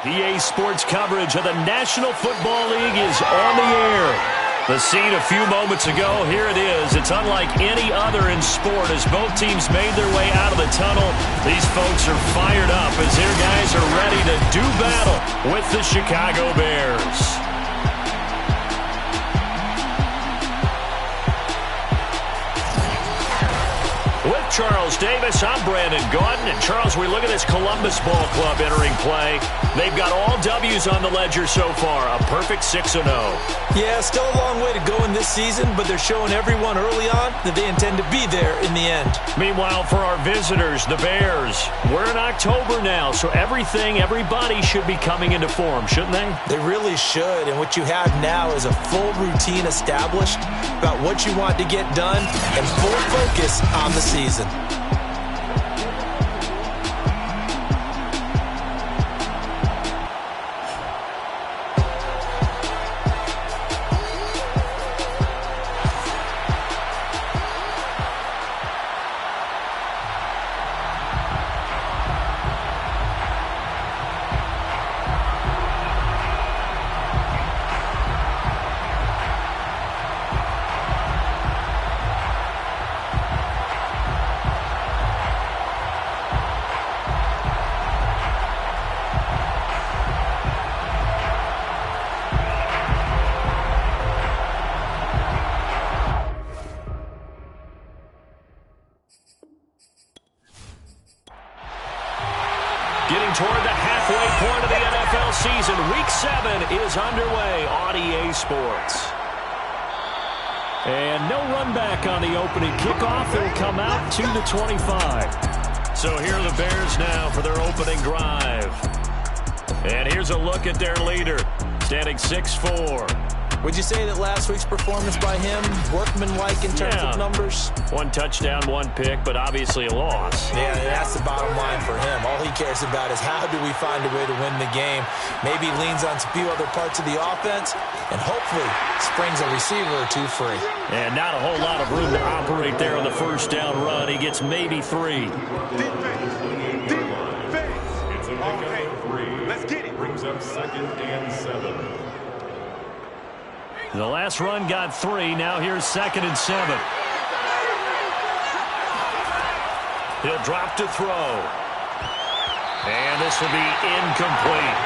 EA Sports coverage of the National Football League is on the air. The scene a few moments ago, here it is. It's unlike any other in sport as both teams made their way out of the tunnel. These folks are fired up as their guys are ready to do battle with the Chicago Bears. With Charles Davis, I'm Brandon Gaudin. And Charles, we look at this Columbus Ball Club entering play. They've got all W's on the ledger so far, a perfect 6-0. Yeah, still a long way to go in this season, but they're showing everyone early on that they intend to be there in the end. Meanwhile, for our visitors, the Bears, we're in October now, so everybody should be coming into form, shouldn't they? They really should, and what you have now is a full routine established about what you want to get done and full focus on the season. Getting toward the halfway point of the NFL season. Week 7 is underway on EA Sports. And no run back on the opening kickoff. It'll come out to the 25. So here are the Bears now for their opening drive. And here's a look at their leader, standing 6'4". Would you say that last week's performance by him, workmanlike in terms of numbers? 1 touchdown, 1 pick, but obviously a loss. Yeah, that's the bottom line for him. All he cares about is how do we find a way to win the game. Maybe leans on a few other parts of the offense, and hopefully springs a receiver or two free. And not a whole lot of room to operate there on the first down run. He gets maybe 3. Defense. It's a pickup of 3. Let's get it. Brings up 2nd and 7. The last run got 3. Now here's 2nd and 7. He'll drop to throw. And this will be incomplete.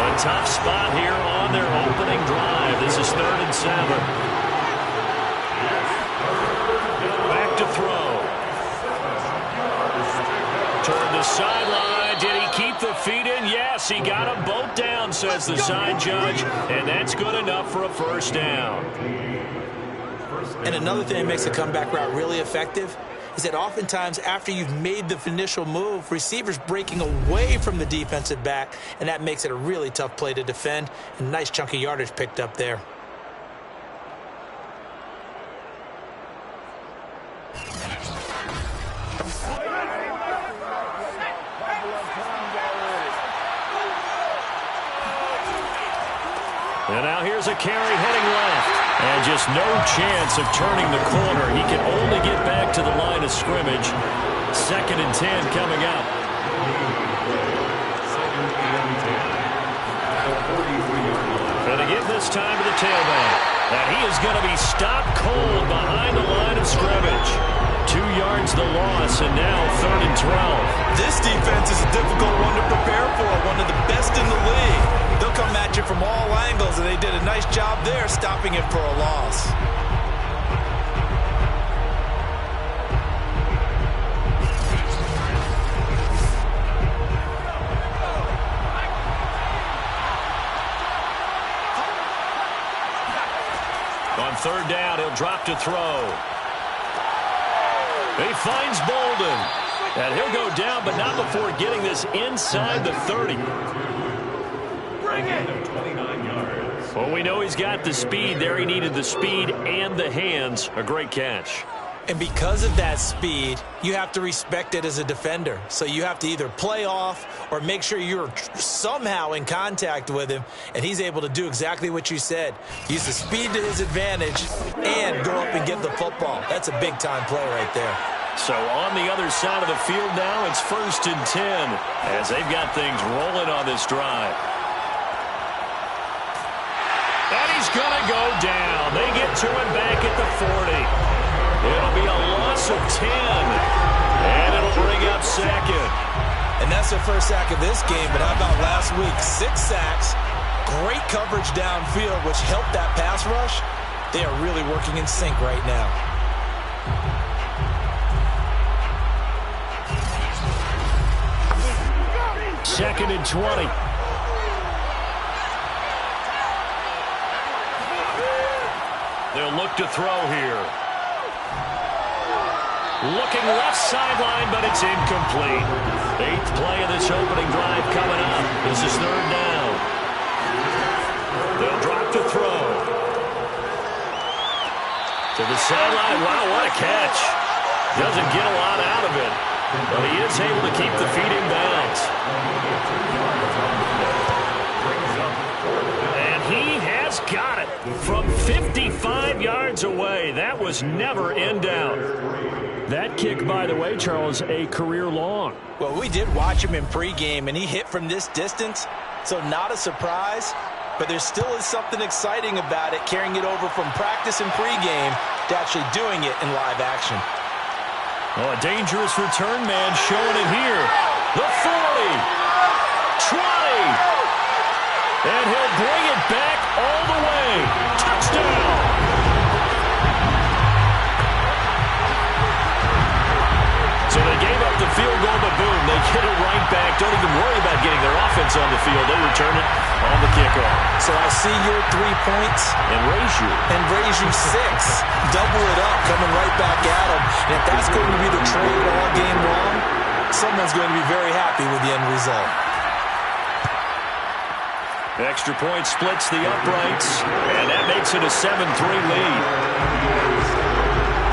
A tough spot here on their opening drive. This is 3rd and 7. Back to throw. Toward the sideline. Did he keep the feet in? Yes, he got them both down, says the side judge. And that's good enough for a first down. And another thing that makes a comeback route really effective is that oftentimes after you've made the initial move, receivers breaking away from the defensive back, and that makes it a really tough play to defend. A nice chunk of yardage picked up there. And now here's a carry heading left. And just no chance of turning the corner. He can only get back to the line of scrimmage. 2nd and 10 coming up. 2nd and 10. Going to give this time to the tailback. And he is going to be stopped cold behind the line of scrimmage. 2 yards the loss, and now 3rd and 12. This defense is a difficult one to prepare for, one of the best in the league. They'll come at you from all angles, and they did a nice job there stopping it for a loss. On 3rd down, he'll drop to throw. He finds Bolden. And he'll go down, but not before getting this inside the 30. Bring it. 29 yards. Well, we know he's got the speed there. He needed the speed and the hands. A great catch. And because of that speed, you have to respect it as a defender. So you have to either play off or make sure you're somehow in contact with him, and he's able to do exactly what you said. Use the speed to his advantage and go up and get the football. That's a big-time play right there. So on the other side of the field now, it's 1st and 10 as they've got things rolling on this drive. And he's going to go down. They get to him back at the 40. It'll be a loss of 10, and it'll bring up 2nd. And that's their first sack of this game, but how about last week? 6 sacks, great coverage downfield, which helped that pass rush. They are really working in sync right now. Second and 20. They'll look to throw here. Looking left sideline, but it's incomplete. 8th play of this opening drive coming up. This is 3rd down. They'll drop to throw. To the sideline. Wow, what a catch. Doesn't get a lot out of it, but he is able to keep the feet in bounds. And he has got it from 55 yards away. That was never in doubt. That kick, by the way, Charles, a career long. Well, we did watch him in pregame, and he hit from this distance, so not a surprise. But there still is something exciting about it, carrying it over from practice and pregame to actually doing it in live action. Oh, a dangerous return man showing it here. The 40, 20, and he'll bring it back all the way. Touchdown! So they gave up the field goal, but boom, they get it right back. Don't even worry about getting their offense on the field. They return it on the kickoff. So I see your 3 points. And raise you 6. Double it up, coming right back at them. And if that's going to be the trade all game long, someone's going to be very happy with the end result. Extra point splits the uprights, and that makes it a 7-3 lead.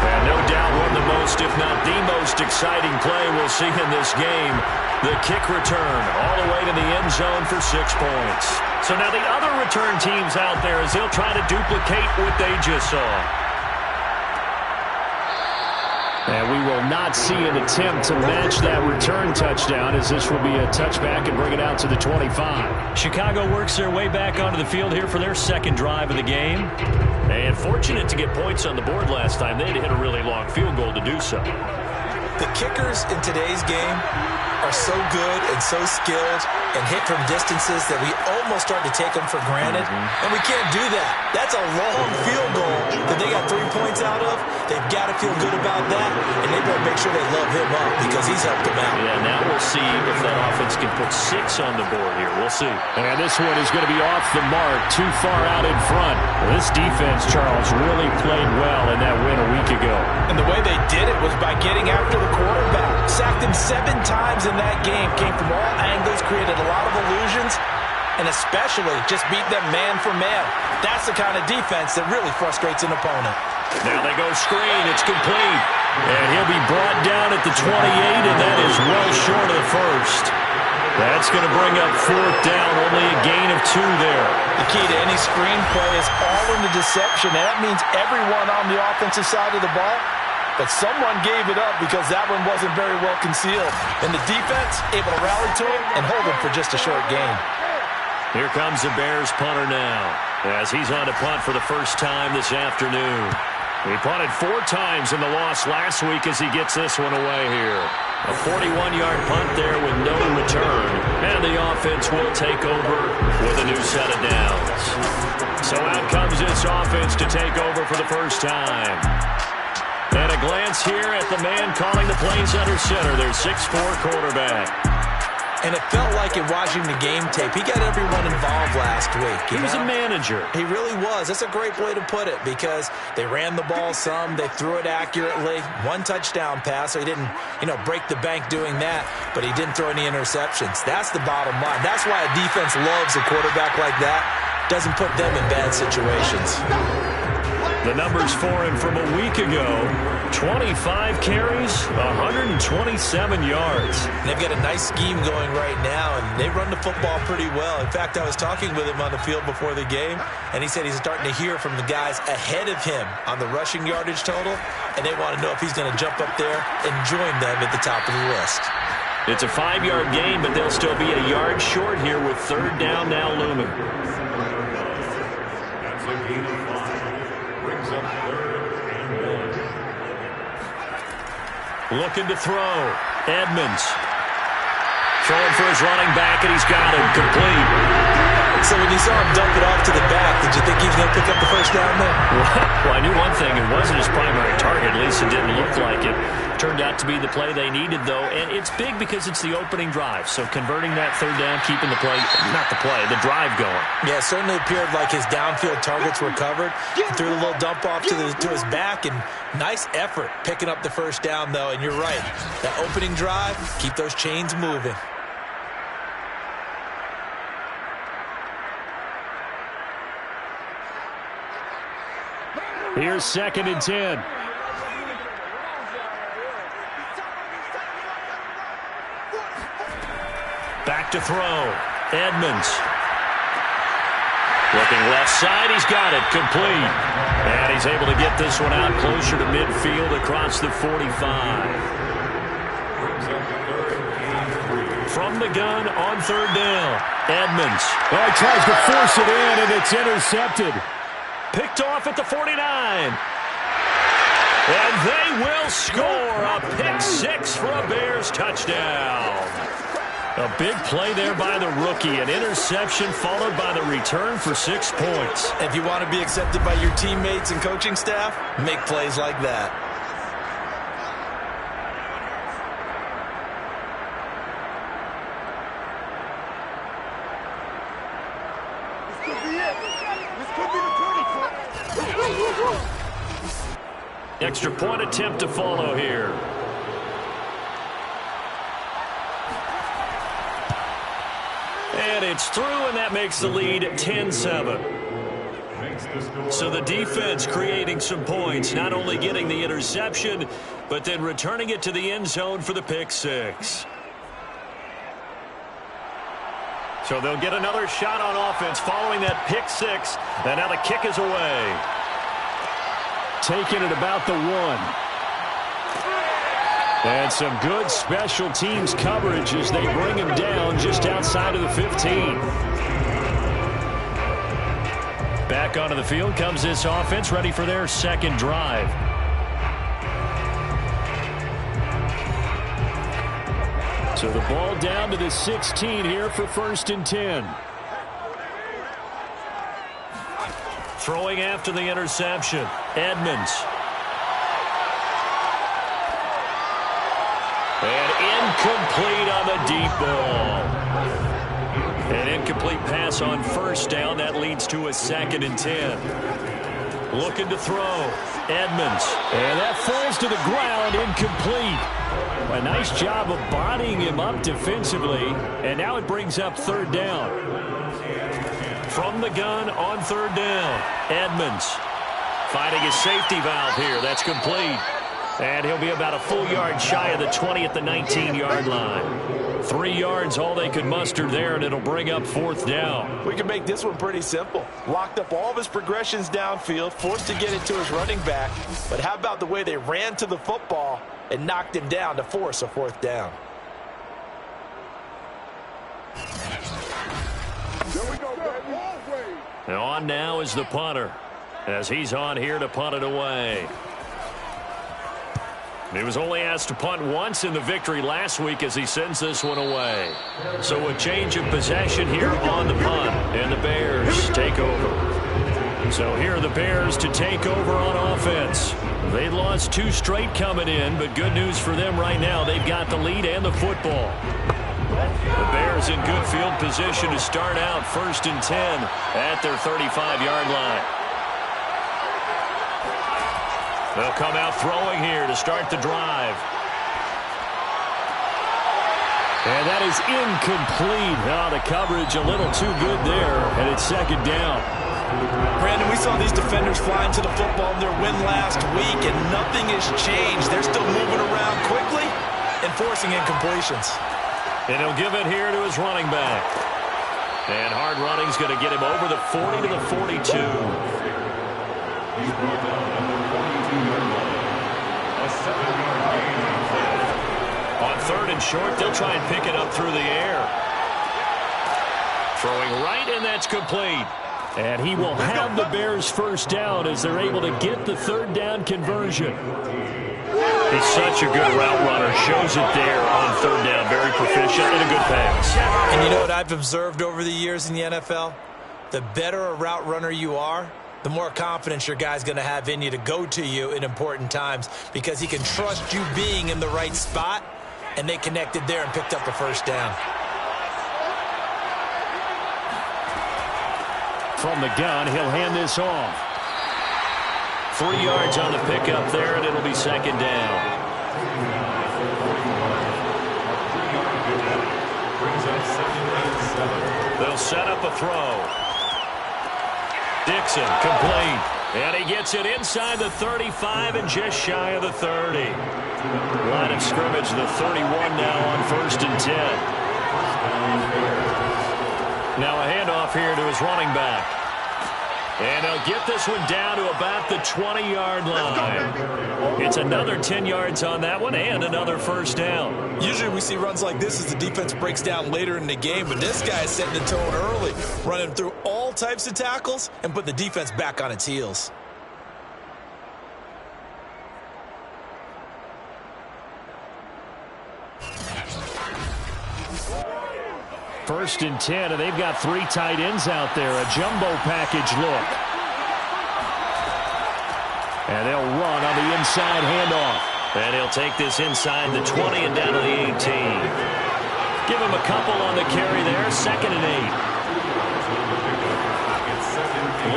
And no doubt one of the most, if not the most exciting play we'll see in this game. The kick return all the way to the end zone for 6 points. So now the other return teams out there as they'll try to duplicate what they just saw. And we will not see an attempt to match that return touchdown, as this will be a touchback and bring it out to the 25. Chicago works their way back onto the field here for their 2nd drive of the game. And fortunate to get points on the board last time. They had to hit a really long field goal to do so. The kickers in today's game are so good and so skilled and hit from distances that we almost start to take them for granted. And we can't do that. That's a long field goal that they got 3 points out of. They've got to feel good about that, and they better make sure they love him up because he's helped them out. Yeah, now we'll see if that offense can put 6 on the board here. We'll see. And this one is going to be off the mark, too far out in front. This defense, Charles, really played well in that win a week ago. And the way they did it was by getting after the quarterback. Sacked him 7 times in that game. Came from all angles, created a lot of illusions, and especially just beat them man for man. That's the kind of defense that really frustrates an opponent. Now they go screen. It's complete. And he'll be brought down at the 28, and that is well short of the first. That's going to bring up 4th down. Only a gain of 2 there. The key to any screen play is all in the deception, and that means everyone on the offensive side of the ball. But someone gave it up because that one wasn't very well concealed. And the defense able to rally to him and hold him for just a short gain. Here comes the Bears punter now as he's on to punt for the first time this afternoon. He punted 4 times in the loss last week as he gets this one away here. A 41-yard punt there with no return. And the offense will take over with a new set of downs. So out comes this offense to take over for the first time. And a glance here at the man calling the plays under center, their 6'4 quarterback. And it felt like in watching the game tape, he got everyone involved last week. He was a manager. He really was. That's a great way to put it because they ran the ball some, they threw it accurately. 1 touchdown pass, so he didn't, break the bank doing that, but he didn't throw any interceptions. That's the bottom line. That's why a defense loves a quarterback like that. Doesn't put them in bad situations. The numbers for him from a week ago: 25 carries, 127 yards. They've got a nice scheme going right now, and they run the football pretty well. In fact, I was talking with him on the field before the game, and he said he's starting to hear from the guys ahead of him on the rushing yardage total, and they want to know if he's going to jump up there and join them at the top of the list. It's a 5-yard gain, but they'll still be a yard short here with third down now looming. That's a gain of 5. Brings up 3rd and 1. Looking to throw. Edmonds. Throwing for his running back, and he's got him complete. So when you saw him dump it off to the back, did you think he was going to pick up the first down there? Well, I knew one thing. It wasn't his primary target. At least it didn't look like it. Turned out to be the play they needed, though. And it's big because it's the opening drive. So converting that third down, keeping the play, not the play, the drive going. Yeah, it certainly appeared like his downfield targets were covered. He threw a little dump off to his back, and nice effort picking up the first down, though. And you're right. That opening drive, keep those chains moving. Here's 2nd and 10. Back to throw. Edmonds. Looking left side. He's got it. Complete. And he's able to get this one out closer to midfield across the 45. From the gun on third down. Edmonds. Oh, he tries to force it in, and it's intercepted. Picked off at the 49. And they will score a pick 6 for a Bears touchdown. A big play there by the rookie. An interception followed by the return for 6 points. If you want to be accepted by your teammates and coaching staff, make plays like that. Extra point attempt to follow here. And it's through, and that makes the lead 10-7. So the defense creating some points, not only getting the interception, but then returning it to the end zone for the pick 6. So they'll get another shot on offense following that pick 6, and now the kick is away. Taking it about the 1. And some good special teams coverage as they bring him down just outside of the 15. Back onto the field comes this offense, ready for their second drive. So the ball down to the 16 here for 1st and 10. Throwing after the interception. Edmonds. And incomplete on the deep ball. An incomplete pass on first down. That leads to a 2nd and 10. Looking to throw. Edmonds. And that falls to the ground, incomplete. A nice job of bodying him up defensively. And now it brings up third down. From the gun on third down. Edmonds finding his safety valve here. That's complete. And he'll be about a full yard shy of the 20 at the 19-yard line. 3 yards, all they could muster there, and it'll bring up 4th down. We can make this one pretty simple. Locked up all of his progressions downfield, forced to get it to his running back. But how about the way they ran to the football and knocked him down to force a 4th down? There we go, baby. And on now is the punter, as he's on here to punt it away. He was only asked to punt once in the victory last week as he sends this one away. So a change of possession here on the punt, and the Bears take over. So here are the Bears to take over on offense. They lost 2 straight coming in, but good news for them right now. They've got the lead and the football. The Bears in good field position to start out 1st and 10 at their 35-yard line. They'll come out throwing here to start the drive. And that is incomplete. Oh, the coverage a little too good there, and it's second down. Brandon, we saw these defenders flying to the football in their win last week, and nothing has changed. They're still moving around quickly and forcing incompletions. And he'll give it here to his running back. And hard running's going to get him over the 40 to the 42. He's brought down at the 42-yard line. A 7-yard gain on play. On third and short, they'll try and pick it up through the air. Throwing right, and that's complete. And he will have the Bears first down as they're able to get the third down conversion. He's such a good route runner. Shows it there on third down. Very proficient and a good pass. And you know what I've observed over the years in the NFL? The better a route runner you are, the more confidence your guy's going to have in you to go to you in important times because he can trust you being in the right spot, and they connected there and picked up a first down. From the gun, he'll hand this off. 3 yards on the pickup there, and it'll be second down. They'll set up a throw. Dixon, complete. And he gets it inside the 35 and just shy of the 30. Line of scrimmage, the 31 now on 1st and 10. Now a handoff here to his running back. And he'll get this one down to about the 20-yard line. It's another 10 yards on that one and another first down. Usually we see runs like this as the defense breaks down later in the game, but this guy is setting the tone early, running through all types of tackles and put the defense back on its heels. First and 10, and they've got 3 tight ends out there. A jumbo package look. And they'll run on the inside handoff. And he'll take this inside the 20 and down to the 18. Give him a couple on the carry there. 2nd and 8.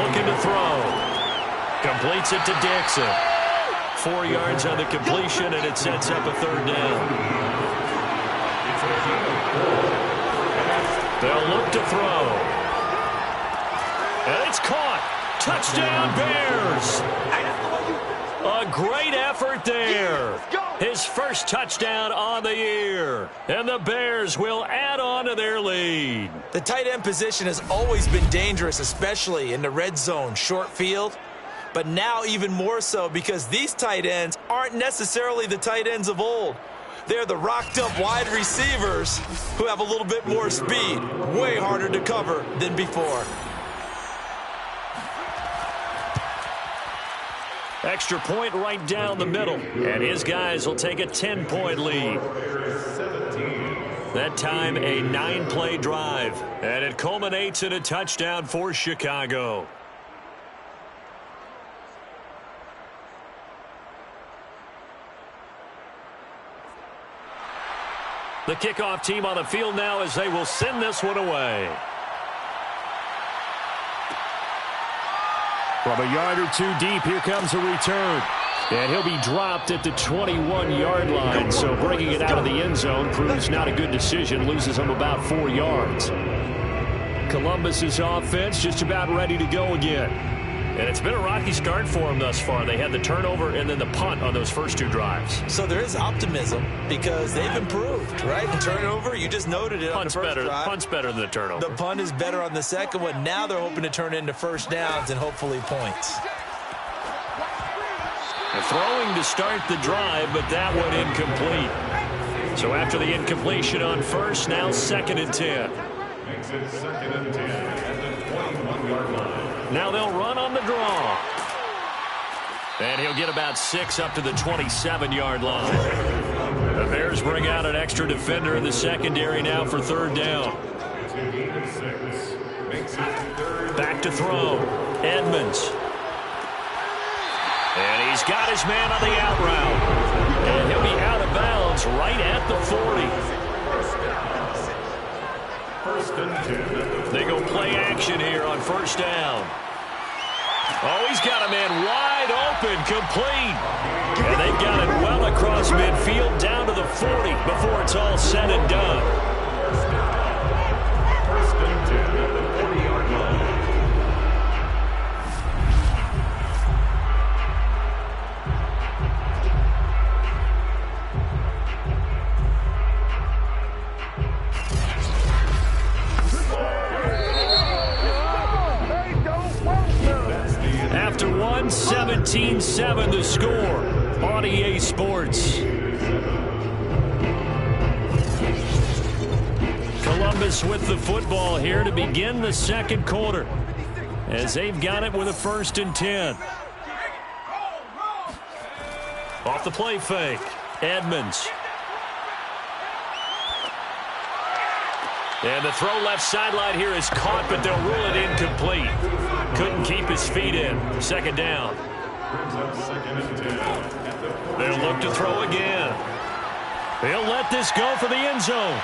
Looking to throw. Completes it to Dixon. 4 yards on the completion, and it sets up a third down. They'll look to throw. And it's caught. Touchdown, Bears. A great effort there. His first touchdown on the year. And the Bears will add on to their lead. The tight end position has always been dangerous, especially in the red zone, short field. But now even more so because these tight ends aren't necessarily the tight ends of old. They're the rocked-up wide receivers who have a little bit more speed, way harder to cover than before. Extra point right down the middle, and his guys will take a 10-point lead. That time, a 9-play drive, and it culminates in a touchdown for Chicago. The kickoff team on the field now as they will send this one away. From a yard or 2 deep, here comes a return. And he'll be dropped at the 21-yard line. So bringing it out of the end zone proves not a good decision. Loses him about 4 yards. Columbus's offense just about ready to go again. And it's been a rocky start for them thus far. They had the turnover and then the punt on those first 2 drives. So there is optimism because they've improved, right? The turnover, you just noted it on the first drive. Punt's better than the turnover. The punt is better on the second one. Now they're hoping to turn into first downs and hopefully points. They're throwing to start the drive, but that one incomplete. So after the incompletion on first, now 2nd and 10. Makes it 2nd and 10 at the 21-yard line. Now they'll run on the draw. And he'll get about 6 up to the 27-yard line. The Bears bring out an extra defender in the secondary now for third down. Back to throw. Edmonds. And he's got his man on the out route. And he'll be out of bounds right at the 40. They go play action here on first down. Oh, he's got a man wide open, complete. And they've got it well across midfield down to the 40 before it's all said and done. First and 10 at the 40-yard line. After 17-7 the score on EA Sports. Columbus with the football here to begin the second quarter as they've got it with a 1st and 10. Off the play fake, Edmonds. And the throw left sideline here is caught, but they'll rule it incomplete. Couldn't keep his feet in. 2nd down. They'll look to throw again. They'll let this go for the end zone.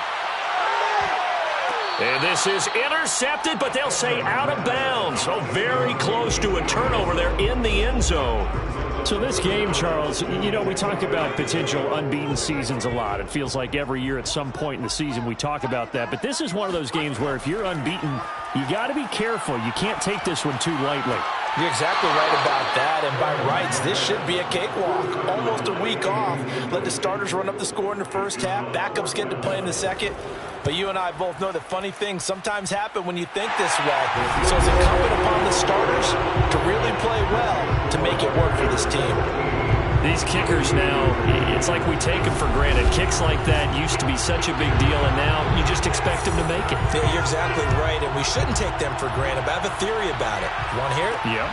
And this is intercepted, but they'll say out of bounds. So very close to a turnover there in the end zone. So this game, Charles, you know, we talk about potential unbeaten seasons a lot. It feels like every year at some point in the season we talk about that. But this is one of those games where if you're unbeaten, you got to be careful. You can't take this one too lightly. You're exactly right about that, and by rights, this should be a cakewalk. Almost a week off. Let the starters run up the score in the first half. Backups get to play in the second. But you and I both know that funny things sometimes happen when you think this way. So it's incumbent upon the starters to really play well to make it work for this team. These kickers now, it's like we take them for granted. Kicks like that used to be such a big deal, and now you just expect them to make it. Yeah, you're exactly right, and we shouldn't take them for granted, but I have a theory about it. You want to hear it? Yeah.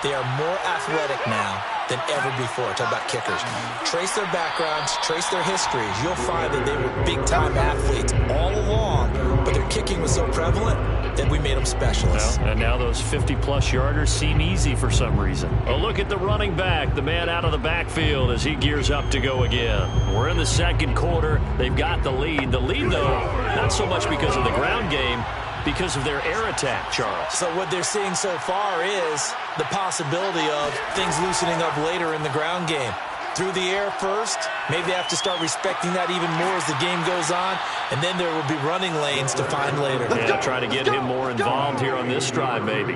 They are more athletic now than ever before. Talk about kickers. Trace their backgrounds, trace their histories. You'll find that they were big-time athletes all along, but their kicking was so prevalent that we made them specialists. Well, and now those 50-plus yarders seem easy for some reason. A look at the running back, the man out of the backfield as he gears up to go again. We're in the second quarter. They've got the lead. The lead, though, not so much because of the ground game, because of their air attack, Charles. So what they're seeing so far is the possibility of things loosening up later in the ground game. Through the air first, maybe they have to start respecting that even more as the game goes on, and then there will be running lanes to find later. Yeah, try to get him more involved here on this drive, maybe.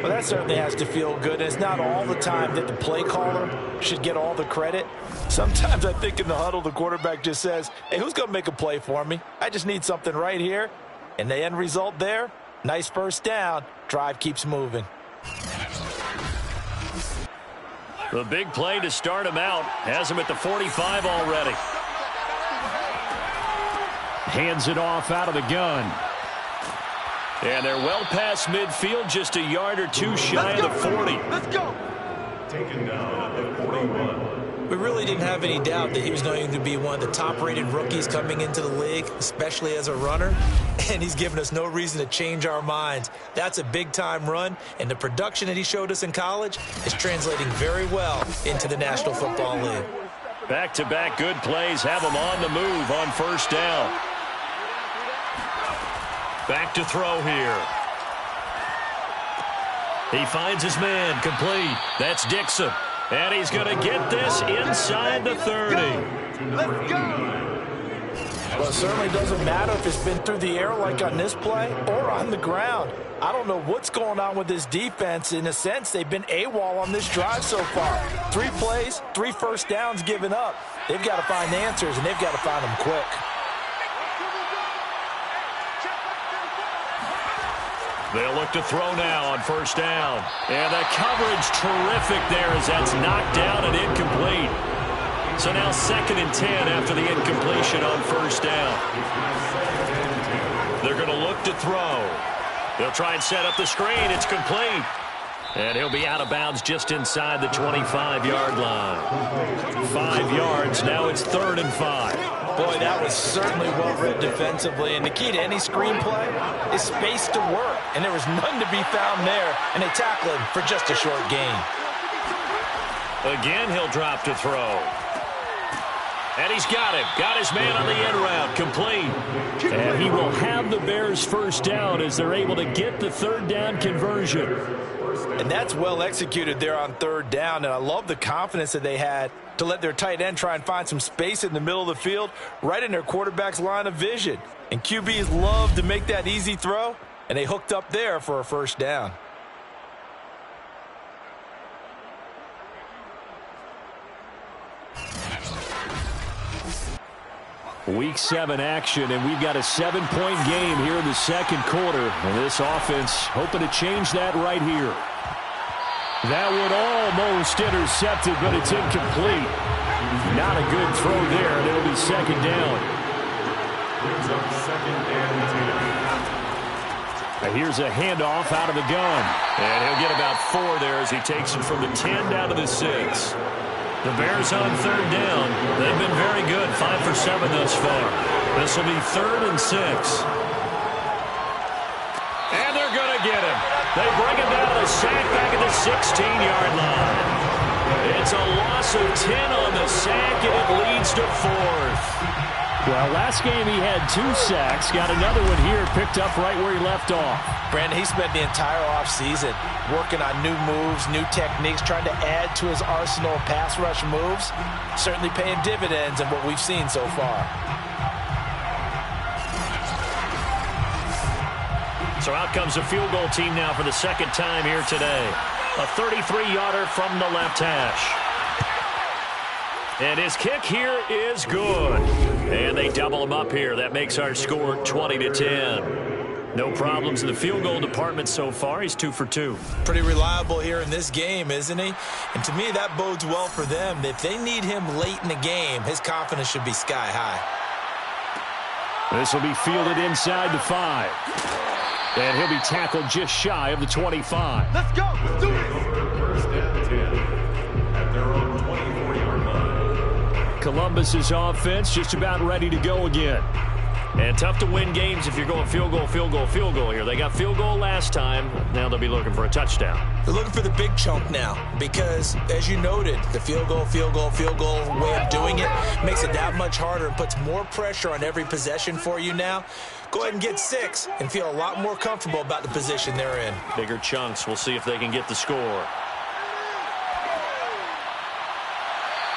Well, that certainly has to feel good. And it's not all the time that the play caller should get all the credit. Sometimes I think in the huddle, the quarterback just says, hey, who's going to make a play for me? I just need something right here. And the end result there, nice first down. Drive keeps moving. The big play to start him out. Has him at the 45 already. Hands it off out of the gun. And they're well past midfield, just a yard or two shy of the 40. Let's go. Taken down at the 41. We really didn't have any doubt that he was going to be one of the top-rated rookies coming into the league, especially as a runner, and he's given us no reason to change our minds. That's a big-time run, and the production that he showed us in college is translating very well into the National Football League. Back-to-back good plays have him on the move on first down. Back to throw here. He finds his man, complete. That's Dixon. And he's going to get this inside the 30. Let's go. Well, it certainly doesn't matter if it's been through the air like on this play or on the ground. I don't know what's going on with this defense. In a sense, they've been AWOL on this drive so far. 3 plays, 3 first downs given up. They've got to find answers, and they've got to find them quick. They'll look to throw now on first down. And the coverage terrific there as that's knocked down and incomplete. So now 2nd and 10 after the incompletion on first down. They're going to look to throw. They'll try and set up the screen. It's complete. And he'll be out of bounds just inside the 25-yard line. 5 yards. Now it's 3rd and 5. Boy, that was certainly well-read defensively. And the key to any screenplay is space to work. And there was none to be found there. And they tackle him for just a short gain. Again, he'll drop to throw. And he's got him. Got his man on the end route. Complete. And he will have the Bears first down as they're able to get the 3rd down conversion. And that's well executed there on third down, and I love the confidence that they had to let their tight end try and find some space in the middle of the field, right in their quarterback's line of vision. And QBs love to make that easy throw, and they hooked up there for a first down. Week 7 action, and we've got a 7-point game here in the second quarter. And this offense hoping to change that right here. That one almost intercepted, but it's incomplete. Not a good throw there, and it'll be second down. Brings up second and 10. Here's a handoff out of the gun. And he'll get about 4 there as he takes it from the 10 down to the 6. The Bears on third down. They've been very good, 5 for 7 thus far. This will be 3rd and 6. And they're going to get him. They bring him down to the sack back at the 16-yard line. It's a loss of 10 on the sack, and it leads to 4th. Well, last game he had 2 sacks. Got another one here, picked up right where he left off. Brandon, he spent the entire offseason working on new moves, new techniques, trying to add to his arsenal of pass rush moves. Certainly paying dividends in what we've seen so far. So out comes the field goal team now for the second time here today. A 33-yarder from the left hash. And his kick here is good. And they double him up here. That makes our score 20-10. No problems in the field goal department so far. He's 2 for 2. Pretty reliable here in this game, isn't he? And to me, that bodes well for them. If they need him late in the game, his confidence should be sky high. This will be fielded inside the 5. And he'll be tackled just shy of the 25. Let's go. Let's do it. First and 10 at their own 24-yard line. Columbus's offense just about ready to go again. And tough to win games if you're going field goal, field goal, field goal here. They got field goal last time. Now they'll be looking for a touchdown. They're looking for the big chunk now because, as you noted, the field goal way of doing it makes it that much harder and puts more pressure on every possession for you now. Go ahead and get 6 and feel a lot more comfortable about the position they're in. Bigger chunks. We'll see if they can get the score.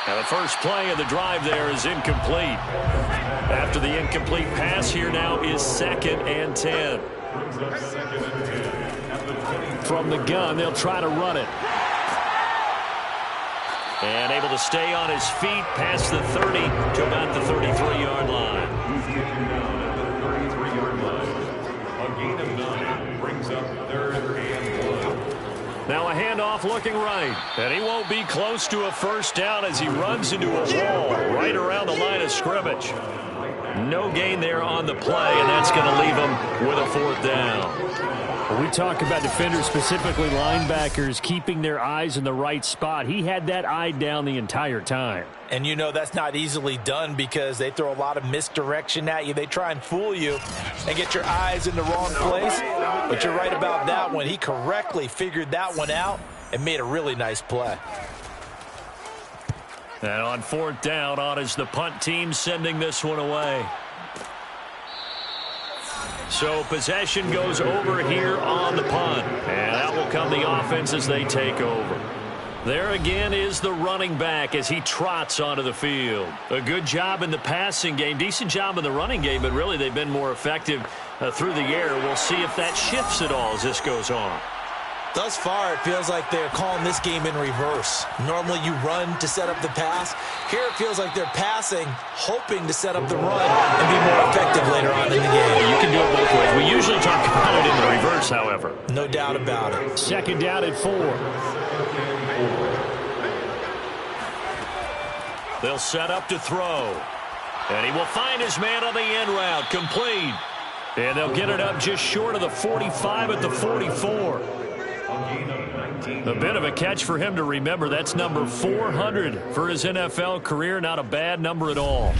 Now the first play of the drive there is incomplete. After the incomplete pass, here now is 2nd and 10. From the gun, they'll try to run it. And able to stay on his feet past the 30 to about the 33-yard line. A gain of 9 brings up 3rd and 1. Now a handoff looking right. And he won't be close to a first down as he runs into a wall right around the line of scrimmage. No gain there on the play, and that's going to leave him with a 4th down. When we talk about defenders, specifically linebackers, keeping their eyes in the right spot, he had that eye down the entire time. And you know that's not easily done because they throw a lot of misdirection at you. They try and fool you and get your eyes in the wrong place. But you're right about that one. He correctly figured that one out and made a really nice play. And on 4th down, on is the punt team sending this one away. So possession goes over here on the punt. And out will come the offense as they take over. There again is the running back as he trots onto the field. A good job in the passing game, decent job in the running game, but really they've been more effective through the air. We'll see if that shifts at all as this goes on. Thus far, it feels like they're calling this game in reverse. Normally you run to set up the pass. Here it feels like they're passing, hoping to set up the run and be more effective later on in the game. You can do it both ways. We usually talk about it in the reverse, however. No doubt about it. 2nd down at 4. They'll set up to throw. And he will find his man on the end route, complete. And they'll get it up just short of the 45 at the 44. A bit of a catch for him to remember. That's number 400 for his NFL career. Not a bad number at all.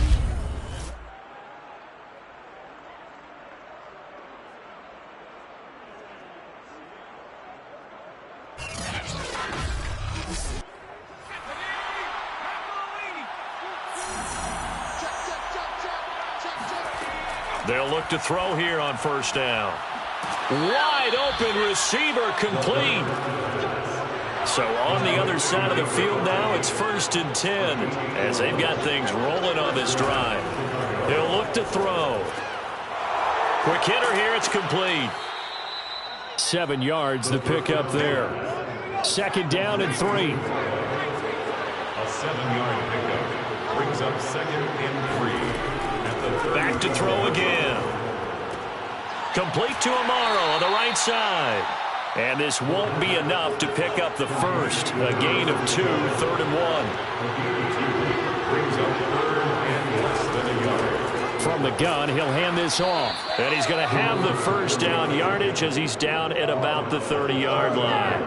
They'll look to throw here on 1st down. Wide open receiver, complete. So on the other side of the field now, it's 1st and 10 as they've got things rolling on this drive. He'll look to throw. Quick hitter here, it's complete. 7 yards, the pickup there. 2nd down and 3. A 7-yard pickup brings up 2nd and 3. At the Back to throw again. Complete to Amaro on the right side. And this won't be enough to pick up the first. A gain of 2, 3rd and 1. brings up 3rd and less than a yard. From the gun, he'll hand this off. And he's going to have the first down yardage as he's down at about the 30-yard line.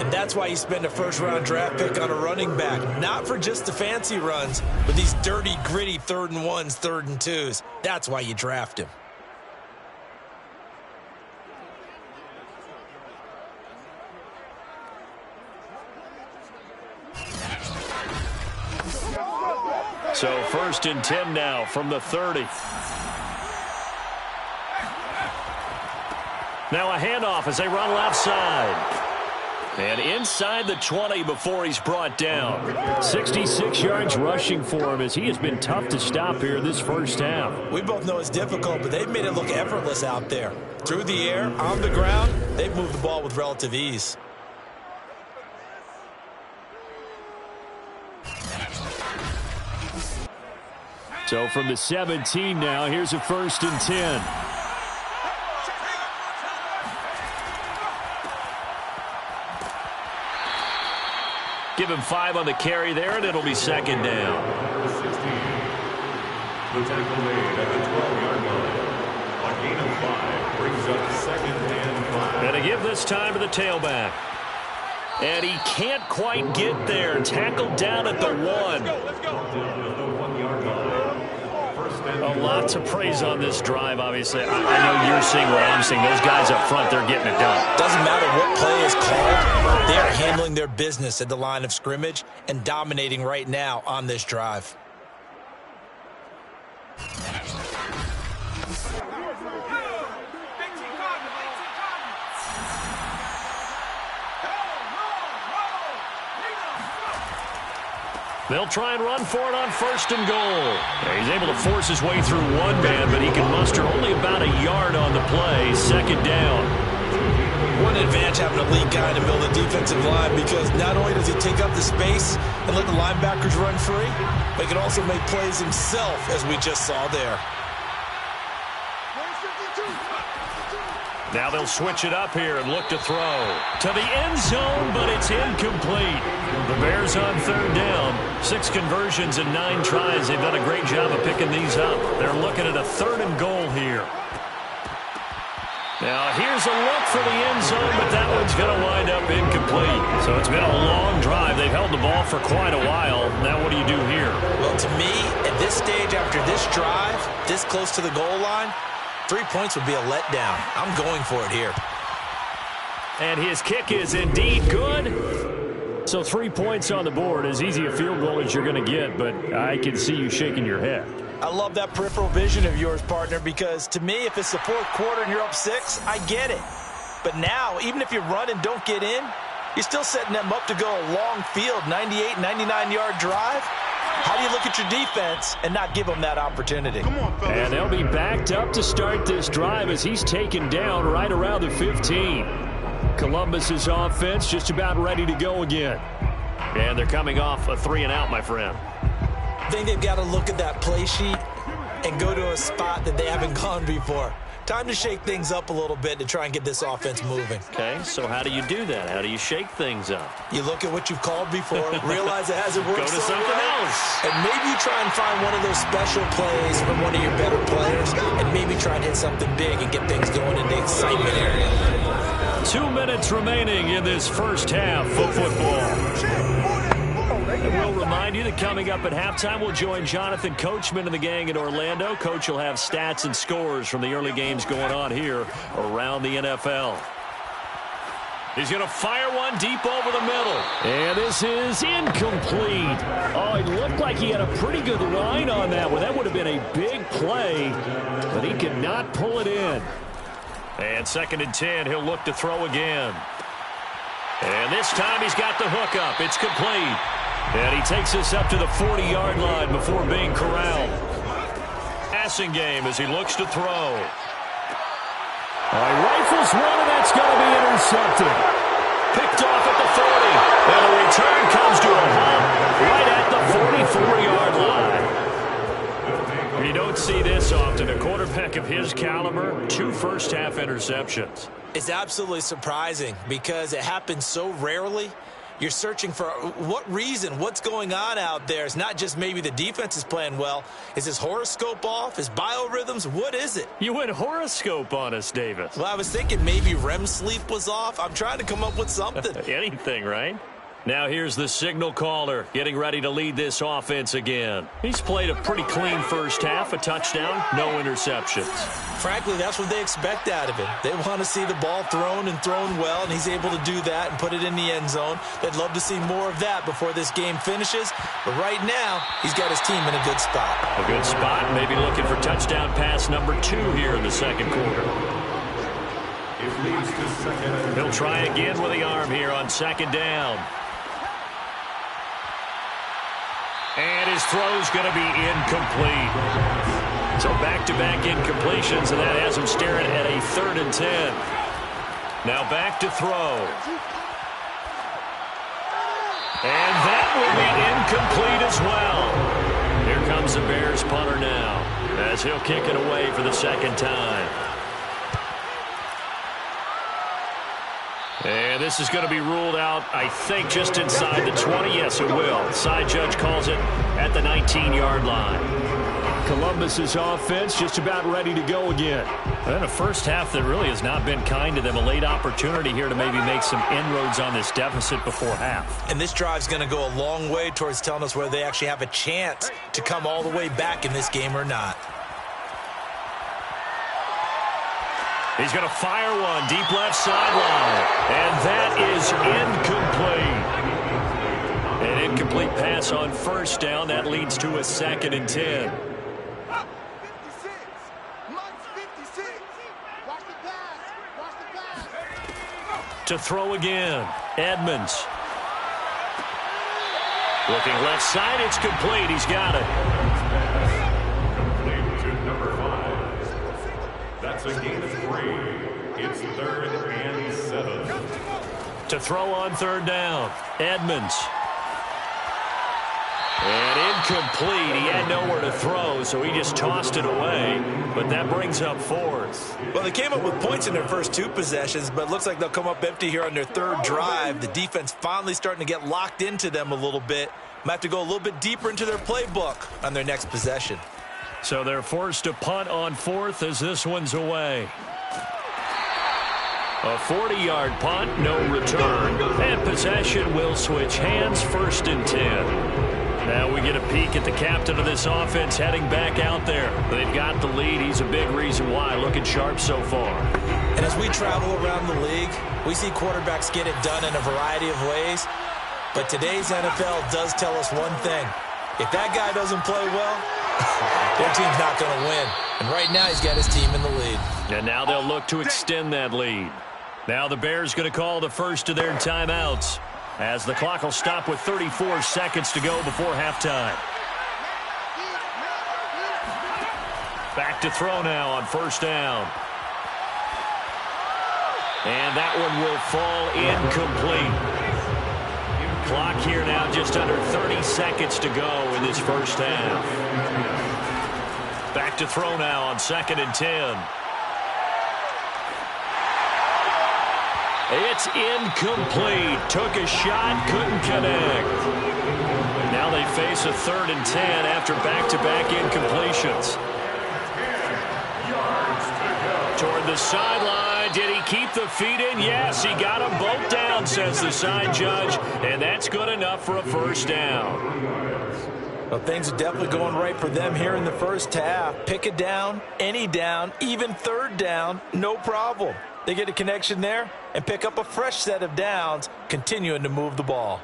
And that's why you spend a first-round draft pick on a running back. Not for just the fancy runs, but these dirty, gritty 3rd and 1s, 3rd and 2s. That's why you draft him. So 1st and 10 now from the 30. Now a handoff as they run left side. And inside the 20 before he's brought down. 66 yards rushing for him as he has been tough to stop here this first half. We both know it's difficult, but they've made it look effortless out there. Through the air, on the ground, they've moved the ball with relative ease. So from the 17 now, here's a 1st and 10. Give him 5 on the carry there, and it'll be 2nd down. 16. The tackle made at the 12-yard line. A gain of 5 brings up 2nd and 5. And to give this time to the tailback. And he can't quite get there. Tackled down at the 1. Down at the 1-yard line. A lot to praise on this drive, obviously. I know you're seeing what I'm seeing. Those guys up front, they're getting it done. Doesn't matter what play is called. They are handling their business at the line of scrimmage and dominating right now on this drive. They'll try and run for it on 1st and goal. He's able to force his way through one man, but he can muster only about a yard on the play. 2nd down. One advantage having a lead guy in the middle of the defensive line, because not only does he take up the space and let the linebackers run free, but he can also make plays himself, as we just saw there. Now they'll switch it up here and look to throw. To the end zone, but it's incomplete. The Bears on 3rd down. 6 conversions and 9 tries. They've done a great job of picking these up. They're looking at a 3rd and goal here. Now here's a look for the end zone, but that one's going to wind up incomplete. So it's been a long drive. They've held the ball for quite a while. Now what do you do here? Well, to me, at this stage after this drive, this close to the goal line, 3 points would be a letdown. I'm going for it here. And his kick is indeed good. So 3 points on the board, as easy a field goal as you're going to get, but I can see you shaking your head. I love that peripheral vision of yours, partner, because to me, if it's the 4th quarter and you're up 6, I get it. But now, even if you run and don't get in, you're still setting them up to go a long field, 98, 99-yard drive. How do you look at your defense and not give them that opportunity? Come on, fellas. And they'll be backed up to start this drive as he's taken down right around the 15. Columbus's offense just about ready to go again. And they're coming off a 3-and-out, my friend. I think they've got to look at that play sheet and go to a spot that they haven't gone before. Time to shake things up a little bit to try and get this offense moving. Okay, so how do you do that? How do you shake things up? You look at what you've called before, realize it hasn't worked Go to so something well, else. and maybe you try and find one of those special plays from one of your better players, and maybe try and hit something big and get things going in the excitement area. 2 minutes remaining in this first half of football. And we'll remind you that coming up at halftime, we'll join Jonathan Coachman and the gang in Orlando. Coach will have stats and scores from the early games going on here around the NFL. He's going to fire one deep over the middle. And this is incomplete. Oh, it looked like he had a pretty good line on that one. That would have been a big play, but he could not pull it in. And 2nd and 10, he'll look to throw again. And this time he's got the hook up. It's complete. And he takes this up to the 40-yard line before being corralled. Passing game as he looks to throw. Rifles one, and that's going to be intercepted. Picked off at the 40. And the return comes to a halt right at the 44-yard line. You don't see this often. A quarterback of his caliber, 2 first-half interceptions. It's absolutely surprising because it happens so rarely. You're searching for what reason, what's going on out there. It's not just maybe the defense is playing well. Is his horoscope off? His biorhythms? What is it? You went horoscope on us, Davis. Well, I was thinking maybe REM sleep was off. I'm trying to come up with something. Anything, right? Now here's the signal caller getting ready to lead this offense again. He's played a pretty clean first half, a touchdown, no interceptions. Frankly, that's what they expect out of him. They want to see the ball thrown and thrown well, and he's able to do that and put it in the end zone. They'd love to see more of that before this game finishes. But right now, he's got his team in a good spot. A good spot, maybe looking for touchdown pass number 2 here in the second quarter. He'll try again with the arm here on 2nd down. And his throw's going to be incomplete. So back-to-back incompletions, and that has him staring at a 3rd and 10. Now back to throw. And that will be incomplete as well. Here comes the Bears punter now, as he'll kick it away for the 2nd time. And this is going to be ruled out, I think, just inside the 20. Yes, it will. Side judge calls it at the 19-yard line. Columbus's offense just about ready to go again. And a first half that really has not been kind to them. A late opportunity here to maybe make some inroads on this deficit before half. And this drive's going to go a long way towards telling us whether they actually have a chance to come all the way back in this game or not. He's going to fire one deep left sideline. And that is incomplete. An incomplete pass on 1st down. That leads to a 2nd and 10. To throw again. Edmonds. Looking left side. It's complete. He's got it. That's a gain of 3. It's 3rd and 7. To throw on 3rd down. Edmonds. And incomplete. He had nowhere to throw, so he just tossed it away. But that brings up 4th. Well, they came up with points in their first 2 possessions, but it looks like they'll come up empty here on their 3rd drive. The defense finally starting to get locked into them a little bit. Might have to go a little bit deeper into their playbook on their next possession. So they're forced to punt on 4th as this one's away. A 40-yard punt, no return. And possession will switch hands, 1st and 10. Now we get a peek at the captain of this offense heading back out there. They've got the lead. He's a big reason why. Looking sharp so far. And as we travel around the league, we see quarterbacks get it done in a variety of ways. But today's NFL does tell us one thing. If that guy doesn't play well, their team's not going to win. And right now he's got his team in the lead. And now they'll look to extend that lead. Now the Bears going to call the first of their timeouts, as the clock will stop with 34 seconds to go before halftime. Back to throw now on 1st down. And that one will fall incomplete. Clock here now just under 30 seconds to go in this first half. Back to throw now on 2nd and 10. It's incomplete. Took a shot, couldn't connect. Now they face a 3rd and 10 after back-to-back incompletions. Toward the sideline. Did he keep the feet in? Yes, he got them both down, says the side judge. And that's good enough for a 1st down. Well, things are definitely going right for them here in the first half. Pick it down, any down, even 3rd down, no problem. They get a connection there and pick up a fresh set of downs, continuing to move the ball.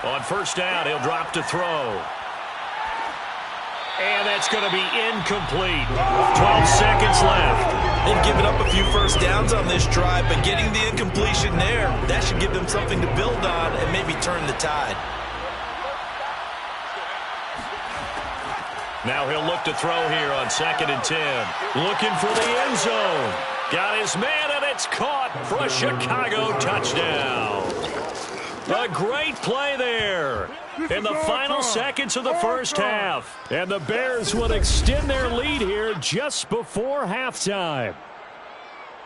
On first down, he'll drop to throw. And that's going to be incomplete. 12 seconds left. They've given up a few first downs on this drive, but getting the incompletion there, that should give them something to build on and maybe turn the tide. Now he'll look to throw here on 2nd and 10. Looking for the end zone. Got his man, and it's caught for a Chicago touchdown. A great play there in the final seconds of the first half. And the Bears will extend their lead here just before halftime.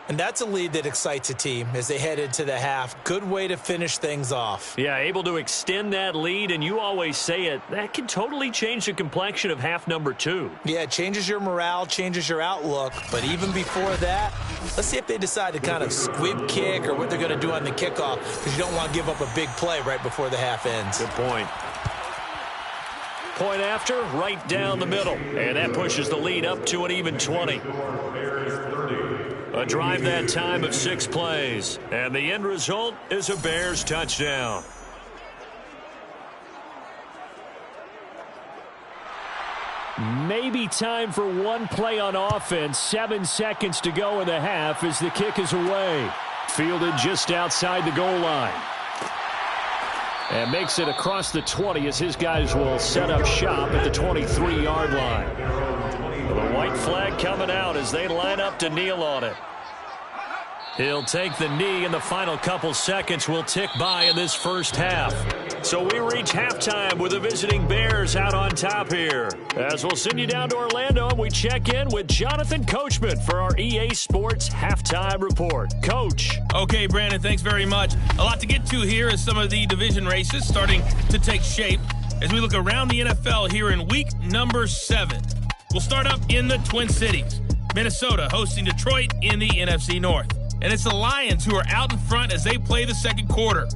And that's a lead that excites a team as they head into the half. Good way to finish things off. Yeah, able to extend that lead, and you always say it, that can totally change the complexion of half number 2. Yeah, it changes your morale, changes your outlook. But even before that, let's see if they decide to kind of squib kick or what they're going to do on the kickoff, because you don't want to give up a big play right before the half ends. Good point. Point after, right down the middle. And that pushes the lead up to an even 20. A drive that time of 6 plays. And the end result is a Bears touchdown. Maybe time for one play on offense. 7 seconds to go in the half as the kick is away. Fielded just outside the goal line. And makes it across the 20 as his guys will set up shop at the 23-yard line. The white flag coming out as they line up to kneel on it. He'll take the knee, and the final couple seconds will tick by in this first half. So we reach halftime with the visiting Bears out on top here. As we'll send you down to Orlando, and we check in with Jonathan Coachman for our EA Sports Halftime Report. Coach. Okay, Brandon, thanks very much. A lot to get to here as some of the division races starting to take shape as we look around the NFL here in week number 7. We'll start up in the Twin Cities. Minnesota hosting Detroit in the NFC North. And it's the Lions who are out in front as they play the second quarter.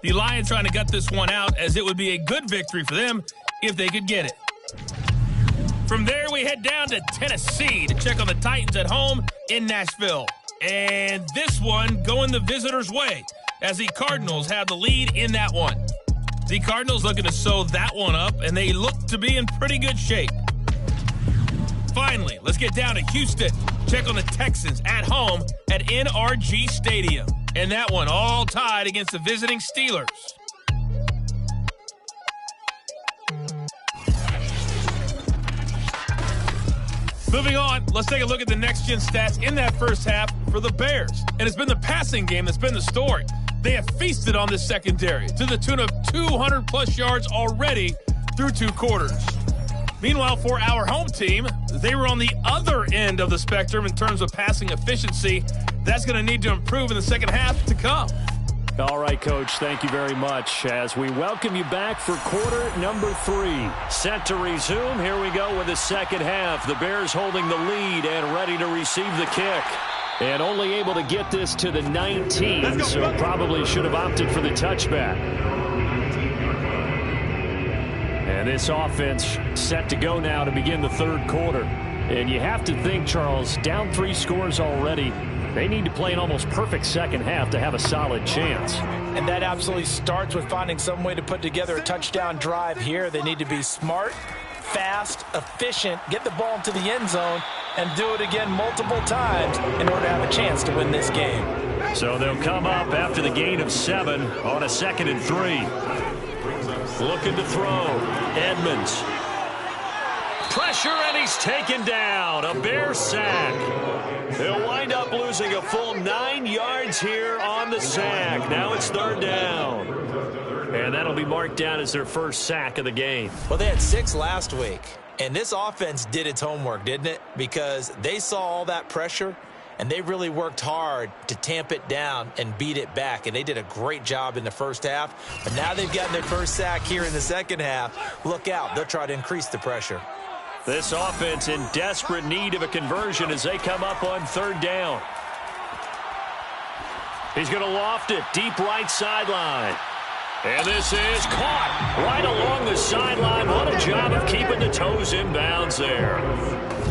The Lions trying to gut this one out as it would be a good victory for them if they could get it. From there, we head down to Tennessee to check on the Titans at home in Nashville. And this one going the visitors' way as the Cardinals have the lead in that one. The Cardinals looking to sew that one up, and they look to be in pretty good shape. Finally, let's get down to Houston. Check on the Texans at home at NRG Stadium. And that one all tied against the visiting Steelers. Moving on, let's take a look at the next-gen stats in that first half for the Bears. And it's been the passing game that's been the story. They have feasted on this secondary to the tune of 200-plus yards already through 2 quarters. Meanwhile, for our home team, they were on the other end of the spectrum in terms of passing efficiency. That's going to need to improve in the second half to come. All right, Coach, thank you very much as we welcome you back for quarter number 3. Set to resume. Here we go with the second half. The Bears holding the lead and ready to receive the kick. And only able to get this to the 19, so probably should have opted for the touchback. And this offense set to go now to begin the third quarter. And you have to think, Charles, down 3 scores already. They need to play an almost perfect second half to have a solid chance. And that absolutely starts with finding some way to put together a touchdown drive here. They need to be smart, fast, efficient, get the ball into the end zone, and do it again multiple times in order to have a chance to win this game. So they'll come up after the gain of 7 on a 2nd and 3. Looking to throw. Edmonds. Pressure, and he's taken down. A Bear sack. They'll wind up losing a full 9 yards here on the sack. Now it's 3rd down. And that'll be marked down as their first sack of the game. Well, they had 6 last week. And this offense did its homework, didn't it? Because they saw all that pressure, and they really worked hard to tamp it down and beat it back. And they did a great job in the first half. But now they've gotten their first sack here in the second half. Look out. They'll try to increase the pressure. This offense in desperate need of a conversion as they come up on 3rd down. He's going to loft it deep right sideline. And this is caught right along the sideline. What a job of keeping the toes in bounds there.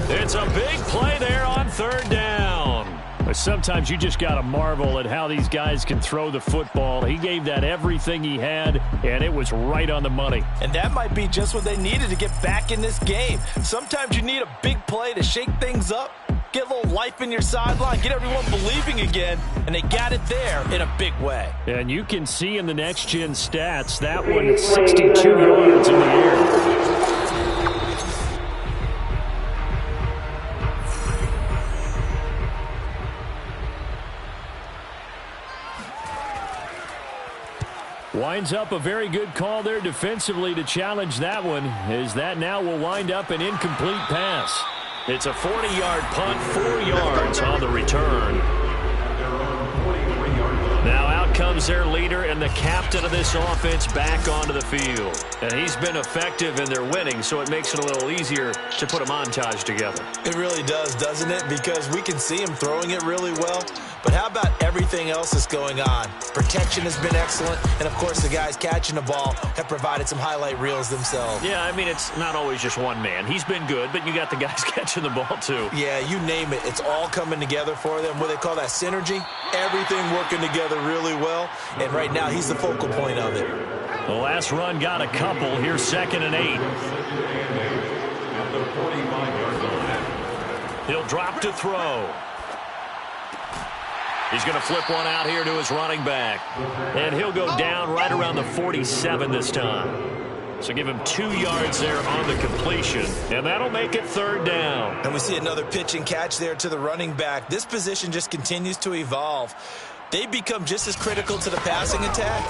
It's a big play there on 3rd down. Sometimes you just got to marvel at how these guys can throw the football. He gave that everything he had, and it was right on the money. And that might be just what they needed to get back in this game. Sometimes you need a big play to shake things up, get a little life in your sideline, get everyone believing again, and they got it there in a big way. And you can see in the next-gen stats, that one 62 yards in the air. Winds up a very good call there defensively to challenge that one, as that now will wind up an incomplete pass. It's a 40-yard punt, 4 yards on the return. Now out comes their leader and the captain of this offense back onto the field. And he's been effective in their winning, so it makes it a little easier to put a montage together. It really does, doesn't it? Because we can see him throwing it really well. But how about everything else that's going on? Protection has been excellent, and, of course, the guys catching the ball have provided some highlight reels themselves. Yeah, I mean, it's not always just one man. He's been good, but you got the guys catching the ball, too. Yeah, you name it. It's all coming together for them. What they call that synergy. Everything working together really well, and right now he's the focal point of it. The last run got a couple. Here's 2nd and 8. At the 45-yard line. He'll drop to throw. He's going to flip one out here to his running back. And he'll go down right around the 47 this time. So give him 2 yards there on the completion. And that'll make it 3rd down. And we see another pitch and catch there to the running back. This position just continues to evolve. They become just as critical to the passing attack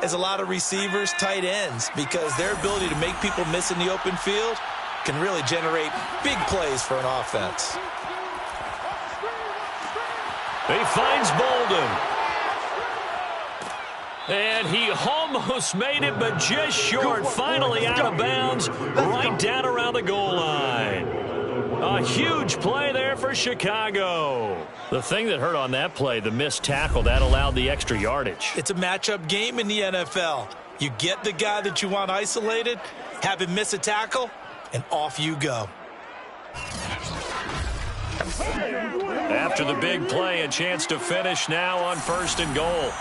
as a lot of receivers, tight ends, because their ability to make people miss in the open field can really generate big plays for an offense. He finds Bolden. And he almost made it, but just short. Finally out of bounds, right down around the goal line. A huge play there for Chicago. The thing that hurt on that play, the missed tackle, that allowed the extra yardage. It's a matchup game in the NFL. You get the guy that you want isolated, have him miss a tackle, and off you go. After the big play, a chance to finish now on 1st and goal.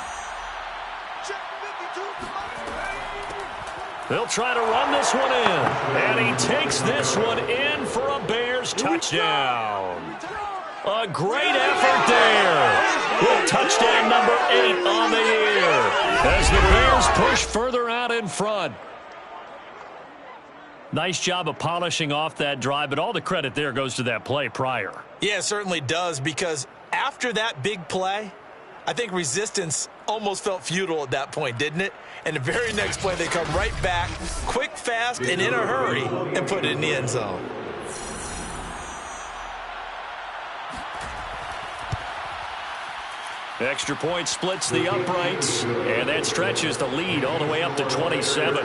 They'll try to run this one in. And he takes this one in for a Bears touchdown. A great effort there. With touchdown number 8 on the year as the Bears push further out in front. Nice job of polishing off that drive, but all the credit there goes to that play prior. Yeah, it certainly does, because after that big play, I think resistance almost felt futile at that point, didn't it? And the very next play, they come right back, quick, fast, and in a hurry, and put it in the end zone. Extra point splits the uprights, and that stretches the lead all the way up to 27.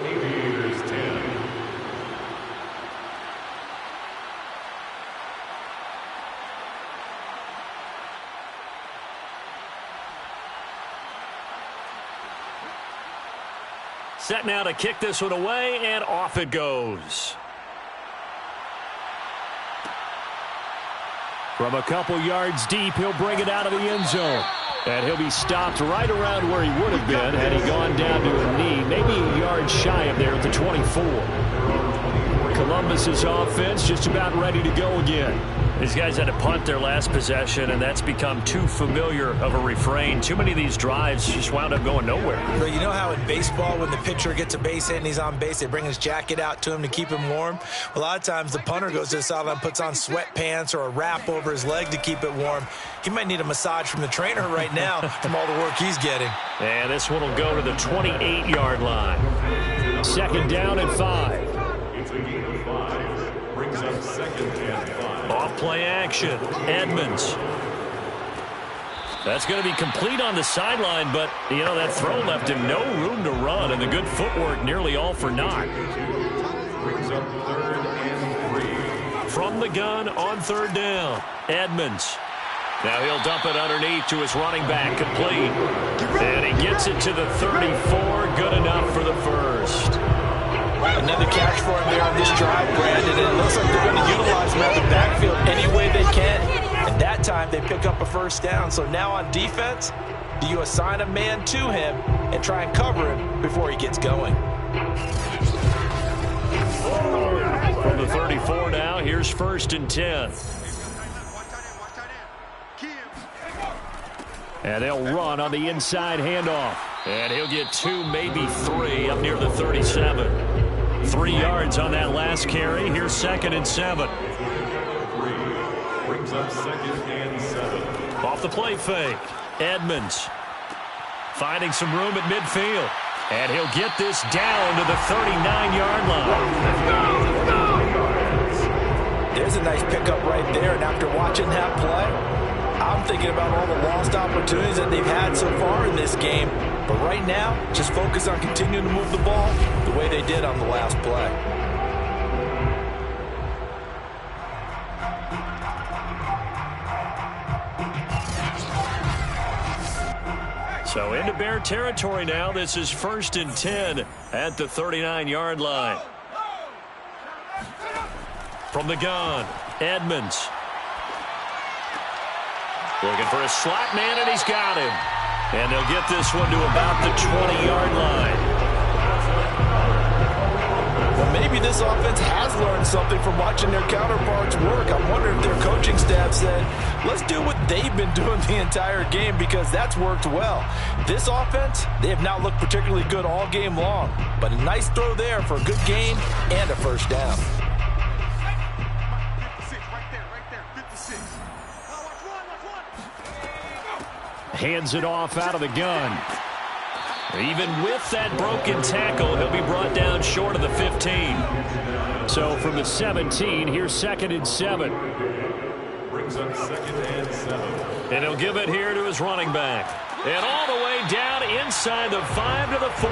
Aviators 10. Set now to kick this one away, and off it goes. From a couple yards deep, he'll bring it out of the end zone. And he'll be stopped right around where he would have been had he gone down to a knee, maybe a yard shy of there at the 24. Columbus's offense just about ready to go again. These guys had to punt their last possession, and that's become too familiar of a refrain. Too many of these drives just wound up going nowhere. But you know how in baseball, when the pitcher gets a base hit and he's on base, they bring his jacket out to him to keep him warm? A lot of times the punter goes to the sideline, puts on sweatpants or a wrap over his leg to keep it warm. He might need a massage from the trainer right now from all the work he's getting. And this one will go to the 28-yard line. 2nd down and 5. It's a gain of 5. Brings up 2nd and 5. Off play action. Edmonds. That's going to be complete on the sideline, but, you know, that throw left him no room to run, and the good footwork nearly all for naught. Brings up 3rd and 3. From the gun on 3rd down. Edmonds. Now he'll dump it underneath to his running back, complete. And he gets it to the 34, good enough for the first. Another catch for him there on this drive, Brandon, and it looks like they're going to utilize him out of the backfield any way they can. And And that time they pick up a first down. So now on defense, do you assign a man to him and try and cover him before he gets going? From the 34 now, here's 1st and 10. And they'll run on the inside handoff. And he'll get 2, maybe 3 up near the 37. 3 yards on that last carry. Here's 2nd and 7. Brings up 2nd and 7. Off the play fake. Edmonds finding some room at midfield. And he'll get this down to the 39-yard line. There's a nice pickup right there. And after watching that play, I'm thinking about all the lost opportunities that they've had so far in this game. But right now, just focus on continuing to move the ball the way they did on the last play. So into Bear territory now. This is 1st and 10 at the 39-yard line. From the gun, Edmonds. Looking for a slot man, and he's got him. And they'll get this one to about the 20-yard line. Well, maybe this offense has learned something from watching their counterparts work. I'm wondering if their coaching staff said, let's do what they've been doing the entire game, because that's worked well. This offense, they have not looked particularly good all game long. But a nice throw there for a good gain and a first down. Hands it off out of the gun. Even with that broken tackle, he'll be brought down short of the 15. So from the 17, here's 2nd and 7. Brings up 2nd and 7. And he'll give it here to his running back. And all the way down inside the 5 to the 4.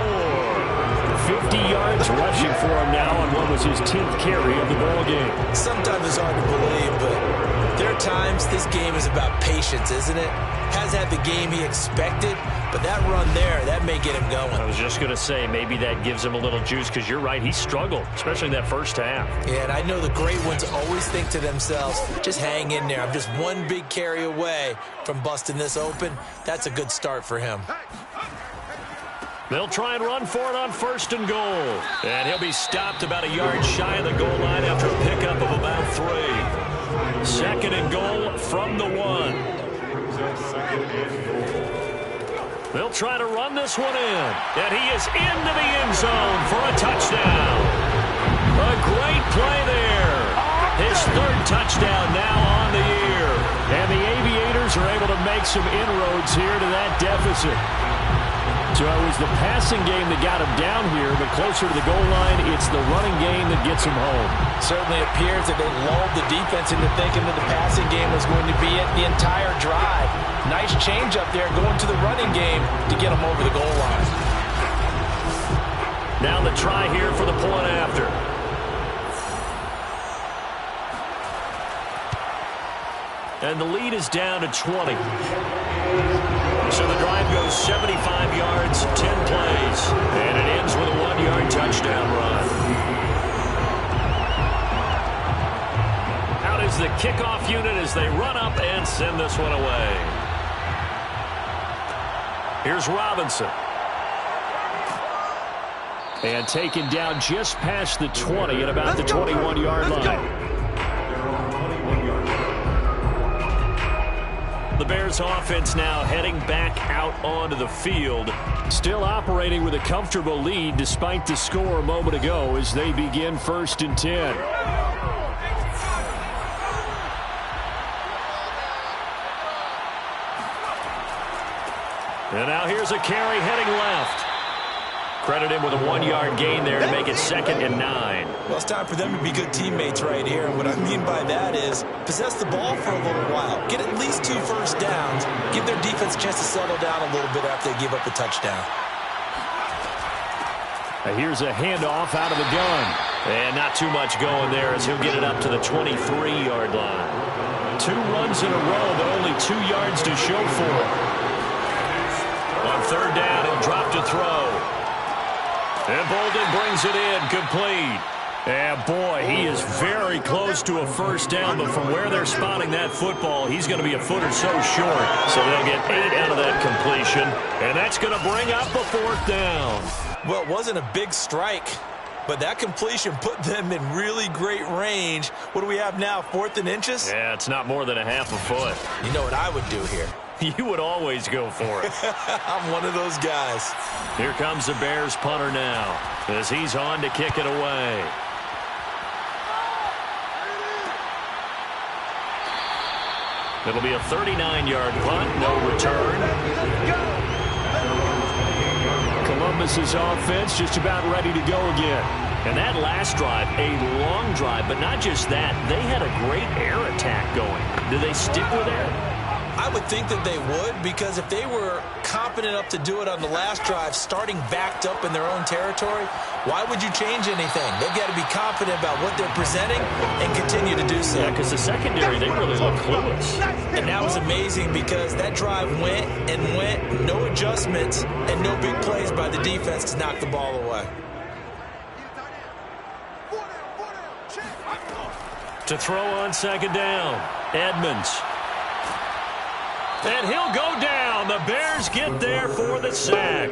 50 yards rushing for him now on what was his 10th carry of the ball game. Sometimes it's hard to believe, but there are times this game is about patience, isn't it? Has had the game he expected, but that run there, that may get him going. I was just going to say, maybe that gives him a little juice, because you're right, he struggled, especially in that first half. Yeah, and I know the great ones always think to themselves, just hang in there. I'm just one big carry away from busting this open. That's a good start for him. They'll try and run for it on 1st and goal. And he'll be stopped about a yard shy of the goal line after a pickup of about 3. 2nd and goal from the 1. They'll try to run this one in. And he is into the end zone for a touchdown. A great play there. His 3rd touchdown now on the year. And the Aviators are able to make some inroads here to that deficit. So it was the passing game that got him down here, but closer to the goal line, it's the running game that gets him home. Certainly appears that they lulled the defense into thinking that the passing game was going to be it the entire drive. Nice change up there going to the running game to get him over the goal line. Now the try here for the point after. And the lead is down to 20. So the drive goes 75 yards, 10 plays, and it ends with a 1-yard touchdown run. Out is the kickoff unit as they run up and send this one away. Here's Robinson. And taken down just past the 20 at about the 21-yard line. The Bears offense now heading back out onto the field. Still operating with a comfortable lead despite the score a moment ago as they begin 1st and 10. And now here's a carry heading left. Credit him with a 1-yard gain there to make it 2nd and 9. Well, it's time for them to be good teammates right here. And what I mean by that is possess the ball for a little while. Get at least 2 first downs. Give their defense a chance to settle down a little bit after they give up a touchdown. Now here's a handoff out of the gun. And not too much going there as he'll get it up to the 23-yard line. 2 runs in a row, but only 2 yards to show for it. On 3rd down, he'll drop to throw. And Bolden brings it in, complete. And boy, he is very close to a first down, but from where they're spotting that football, he's going to be a foot or so short. So they'll get 8 out of that completion, and that's going to bring up a 4th down. Well, it wasn't a big strike, but that completion put them in really great range. What do we have now, 4th and inches? Yeah, it's not more than a half a foot. You know what I would do here? You would always go for it. I'm one of those guys. Here comes the Bears punter now as he's on to kick it away. It'll be a 39-yard punt, no return. Columbus's offense just about ready to go again. And that last drive, a long drive, but not just that. They had a great air attack going. Do they stick with air? I would think that they would, because if they were confident enough to do it on the last drive, starting backed up in their own territory, why would you change anything? They've got to be confident about what they're presenting and continue to do so. Yeah, because the secondary, they really look clueless. And that was amazing because that drive went and went, no adjustments and no big plays by the defense to knock the ball away. To throw on 2nd down, Edmonds. And he'll go down. The Bears get there for the sack.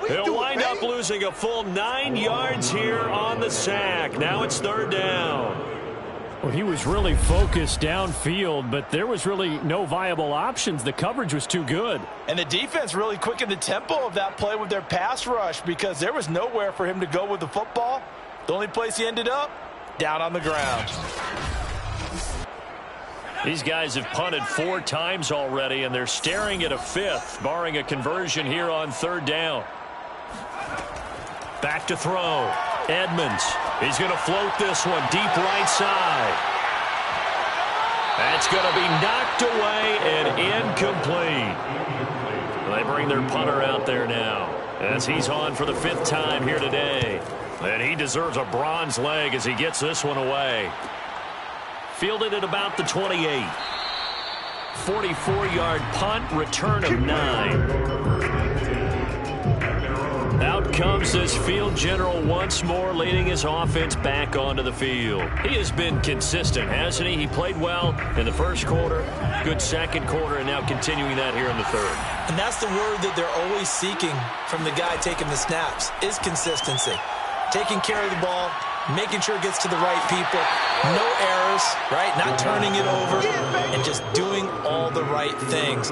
He'll wind up losing a full 9 yards here on the sack. Now it's 3rd down. Well, he was really focused downfield, but there was really no viable options. The coverage was too good. And the defense really quickened the tempo of that play with their pass rush because there was nowhere for him to go with the football. The only place he ended up, down on the ground. These guys have punted 4 times already, and they're staring at a 5th, barring a conversion here on 3rd down. Back to throw. Edmonds. He's going to float this one deep right side. That's going to be knocked away and incomplete. They bring their punter out there now as he's on for the 5th time here today. And he deserves a bronze leg as he gets this one away. Fielded at about the 28. 44-yard punt, return of 9. Out comes this field general once more, leading his offense back onto the field. He has been consistent, hasn't he? He played well in the first quarter, good second quarter, and now continuing that here in the 3rd. And that's the word that they're always seeking from the guy taking the snaps, is consistency. Taking care of the ball, making sure it gets to the right people, no errors, right? Not turning it over, and just doing all the right things.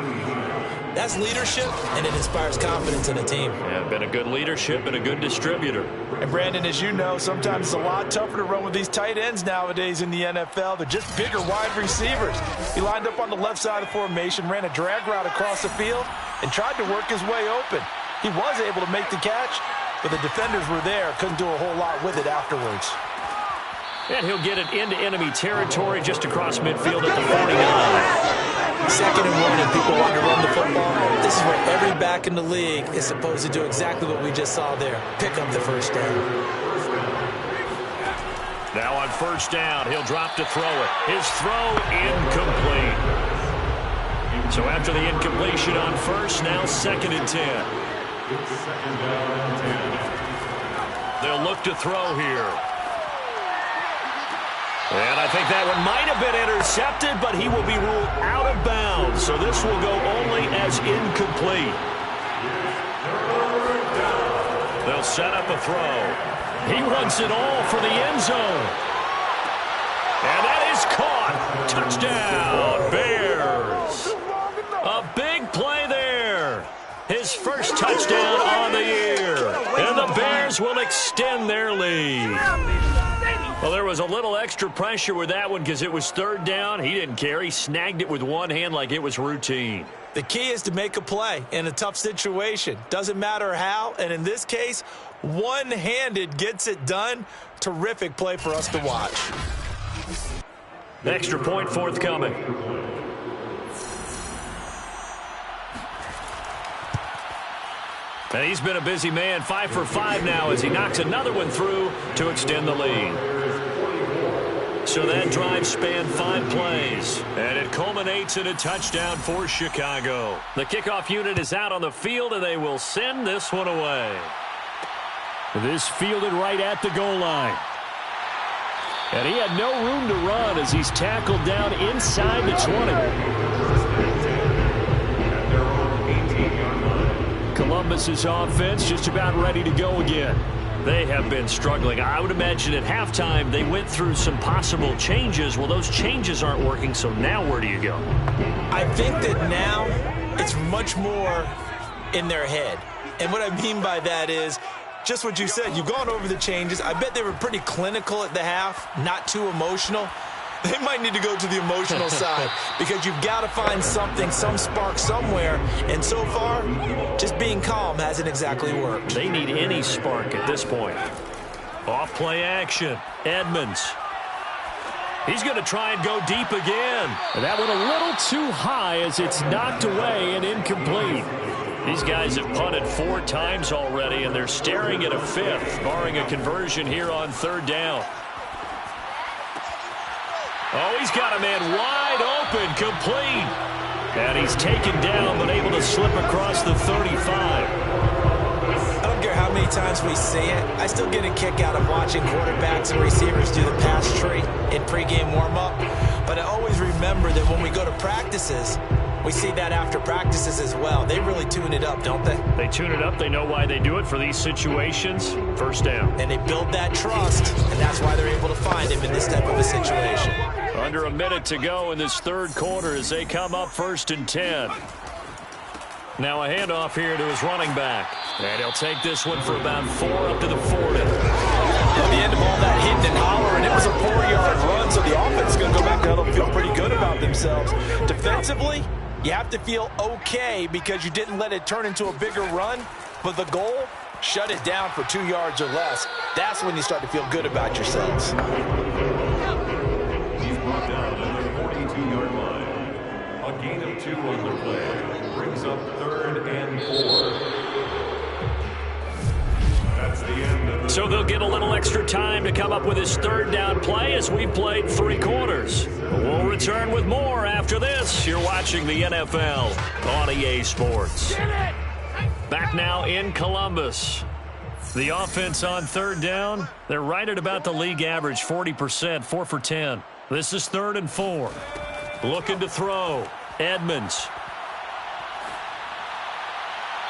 That's leadership, and it inspires confidence in a team. Yeah, been a good leadership and a good distributor. And Brandon, as you know, sometimes it's a lot tougher to run with these tight ends nowadays in the NFL. They're just bigger wide receivers. He lined up on the left side of the formation, ran a drag route across the field, and tried to work his way open. He was able to make the catch, but the defenders were there, couldn't do a whole lot with it afterwards. And he'll get it into enemy territory just across midfield at the 49. 2nd and 1, and people want to run the football. This is where every back in the league is supposed to do exactly what we just saw there. Pick up the first down. Now on 1st down, he'll drop to throw it. His throw incomplete. So after the incompletion on 1st, now 2nd and 10. They'll look to throw here. And I think that one might have been intercepted, but he will be ruled out of bounds. So this will go only as incomplete. They'll set up a throw. He wants it all for the end zone. And that is caught. Touchdown, Bears. A big play there. His first touchdown on the year. And the Bears will extend their lead. Well, there was a little extra pressure with that one because it was 3rd down. He didn't care. He snagged it with one hand like it was routine. The key is to make a play in a tough situation. Doesn't matter how, and in this case, one-handed gets it done. Terrific play for us to watch. Extra point forthcoming. And he's been a busy man, 5 for 5 now as he knocks another one through to extend the lead. So that drive spanned 5 plays, and it culminates in a touchdown for Chicago. The kickoff unit is out on the field, and they will send this one away. This fielded right at the goal line. And he had no room to run as he's tackled down inside the 20. Columbus's offense just about ready to go again. They have been struggling. I would imagine at halftime they went through some possible changes. Well, those changes aren't working, so now where do you go? I think that now it's much more in their head. And what I mean by that is just what you said. You've gone over the changes. I bet they were pretty clinical at the half, not too emotional. They might need to go to the emotional side because you've got to find something, some spark somewhere. And so far, just being calm hasn't exactly worked. They need any spark at this point. Off play action. Edmonds. He's going to try and go deep again. And that went a little too high as it's knocked away and incomplete. These guys have punted 4 times already, and they're staring at a 5th, barring a conversion here on 3rd down. Oh, he's got a man wide open, complete. And he's taken down, but able to slip across the 35. I don't care how many times we see it. I still get a kick out of watching quarterbacks and receivers do the pass tree in pregame warm-up. But I always remember that when we go to practices, we see that after practices as well. They really tune it up, don't they? They tune it up. They know why they do it for these situations. 1st down. And they build that trust, and that's why they're able to find him in this type of a situation. Under a minute to go in this 3rd quarter as they come up 1st and 10. Now a handoff here to his running back. And he'll take this one for about 4 up to the 40. At the end of all that hitting and hollering, it was a 4-yard run, so the offense is going to go back down and feel pretty good about themselves. Defensively, you have to feel okay because you didn't let it turn into a bigger run, but the goal, shut it down for 2 yards or less. That's when you start to feel good about yourselves. He's brought down at the 42-yard line. A gain of 2 on the play. Brings up 3rd and 4. That's the end of the... So they'll get a little extra time to come up with his 3rd down play as we played 3 quarters. We'll return with more after this. You're watching the NFL on EA Sports. Back now in Columbus. The offense on 3rd down, they're right at about the league average, 40%, 4 for 10. This is 3rd and 4. Looking to throw. Edmonds.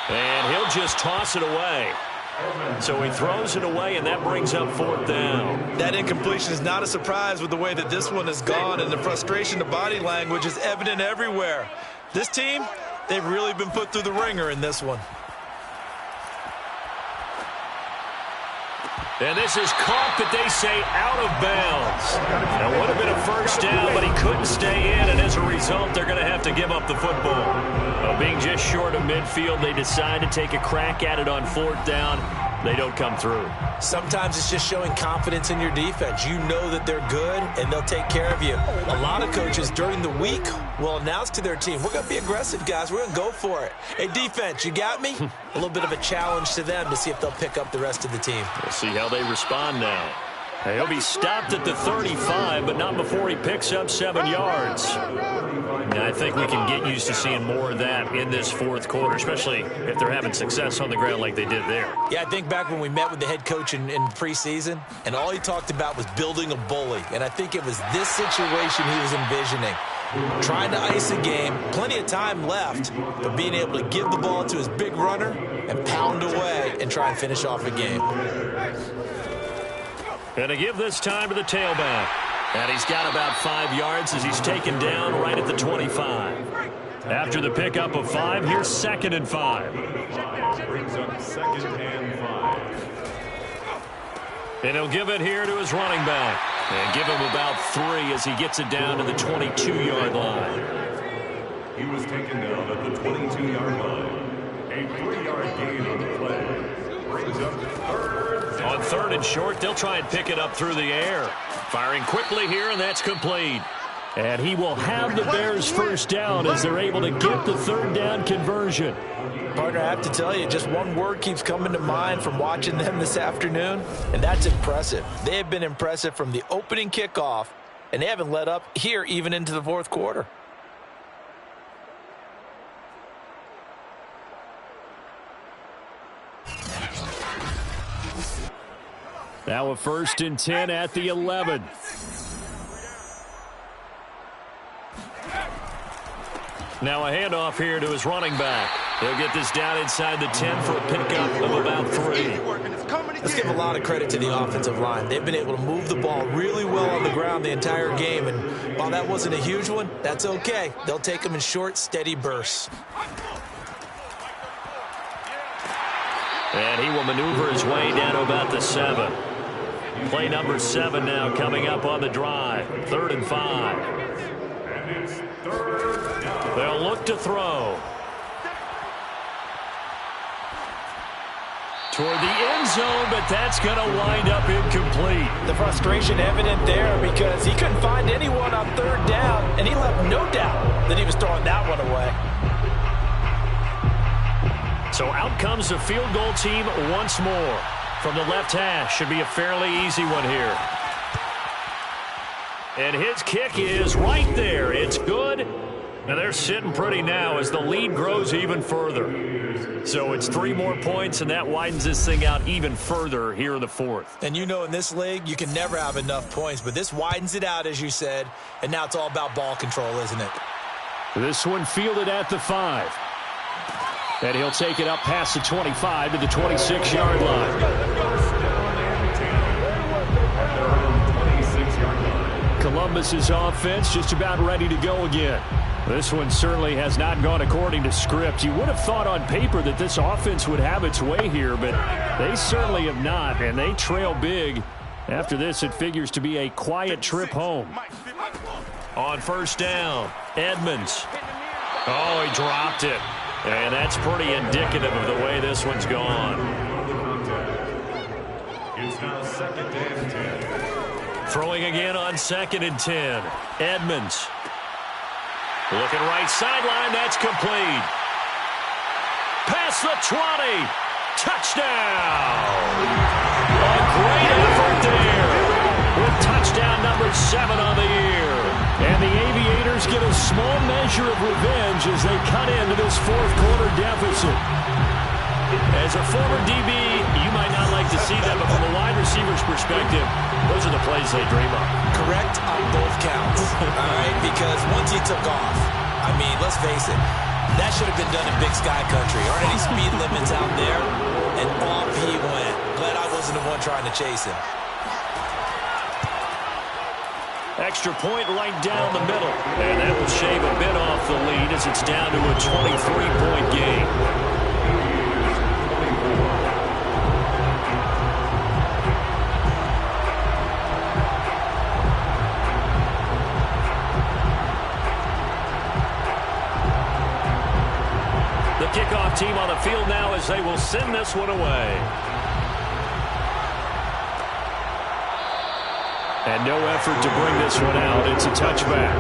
And he'll just toss it away. So he throws it away, and that brings up 4th down. That incompletion is not a surprise with the way that this one has gone, and the frustration, the body language is evident everywhere. This team, they've really been put through the ringer in this one. And this is caught, but they say out of bounds. It would have been a 1st down, but he couldn't stay in, and as a result, they're going to have to give up the football. Being just short of midfield, they decide to take a crack at it on 4th down. They don't come through. Sometimes it's just showing confidence in your defense. You know that they're good, and they'll take care of you. A lot of coaches during the week will announce to their team, we're going to be aggressive, guys. We're going to go for it. Hey, defense, you got me? A little bit of a challenge to them to see if they'll pick up the rest of the team. We'll see how they respond now. He'll be stopped at the 35, but not before he picks up 7 yards. And I think we can get used to seeing more of that in this 4th quarter, especially if they're having success on the ground like they did there. Yeah, I think back when we met with the head coach in preseason, and all he talked about was building a bully. And I think it was this situation he was envisioning. Trying to ice a game, plenty of time left, but being able to give the ball to his big runner and pound away and try and finish off a game. And to give this time to the tailback. And he's got about 5 yards as he's taken down right at the 25. After the pickup of 5, here's 2nd and 5. Brings up 2nd and 5. And he'll give it here to his running back. And give him about 3 as he gets it down to the 22-yard line. He was taken down at the 22-yard line. A 3-yard gain on the play. Brings up 3rd. On 3rd and short, they'll try and pick it up through the air. Firing quickly here, and that's complete. And he will have the Bears 1st down as they're able to get the 3rd down conversion. Partner, I have to tell you, just one word keeps coming to mind from watching them this afternoon, and that's impressive. They have been impressive from the opening kickoff, and they haven't let up here even into the 4th quarter. Now a 1st and 10 at the 11. Now a handoff here to his running back. They'll get this down inside the 10 for a pickup of about 3. Let's give a lot of credit to the offensive line. They've been able to move the ball really well on the ground the entire game, and while that wasn't a huge one, that's okay. They'll take them in short, steady bursts. And he will maneuver his way down to about the 7. Play number 7 now coming up on the drive. 3rd and 5. And it's 3rd down. They'll look to throw. Toward the end zone, but that's going to wind up incomplete. The frustration evident there because he couldn't find anyone on 3rd down, and he left no doubt that he was throwing that one away. So out comes the field goal team once more. From the left hash, should be a fairly easy one here. And his kick is right there. It's good. And they're sitting pretty now as the lead grows even further. So it's 3 more points, and that widens this thing out even further here in the 4th. And you know in this league, you can never have enough points, but this widens it out, as you said, and now it's all about ball control, isn't it? This one fielded at the 5. And he'll take it up past the 25 to the 26-yard line. Columbus's offense just about ready to go again. This one certainly has not gone according to script. You would have thought on paper that this offense would have its way here, but they certainly have not, and they trail big. After this, it figures to be a quiet trip home. On 1st down, Edmonds. Oh, he dropped it. And that's pretty indicative of the way this one's gone. It's now 2nd and 10. Throwing again on 2nd and 10. Edmonds. Looking right sideline. That's complete. Past the 20. Touchdown. A great effort there. With touchdown number 7 on the year. And the Aviators get a small measure of revenge as they cut into this 4th quarter deficit. As a former DB, you might not like to see that, but from a wide receiver's perspective, those are the plays they dream of. Correct on both counts, all right? Because once he took off, I mean, let's face it, that should have been done in Big Sky Country. Aren't any speed limits out there? And off he went. Glad I wasn't the one trying to chase him. Extra point right down the middle. And that will shave a bit off the lead as it's down to a 23-point game. The kickoff team on the field now as they will send this one away. And no effort to bring this one out. It's a touchback.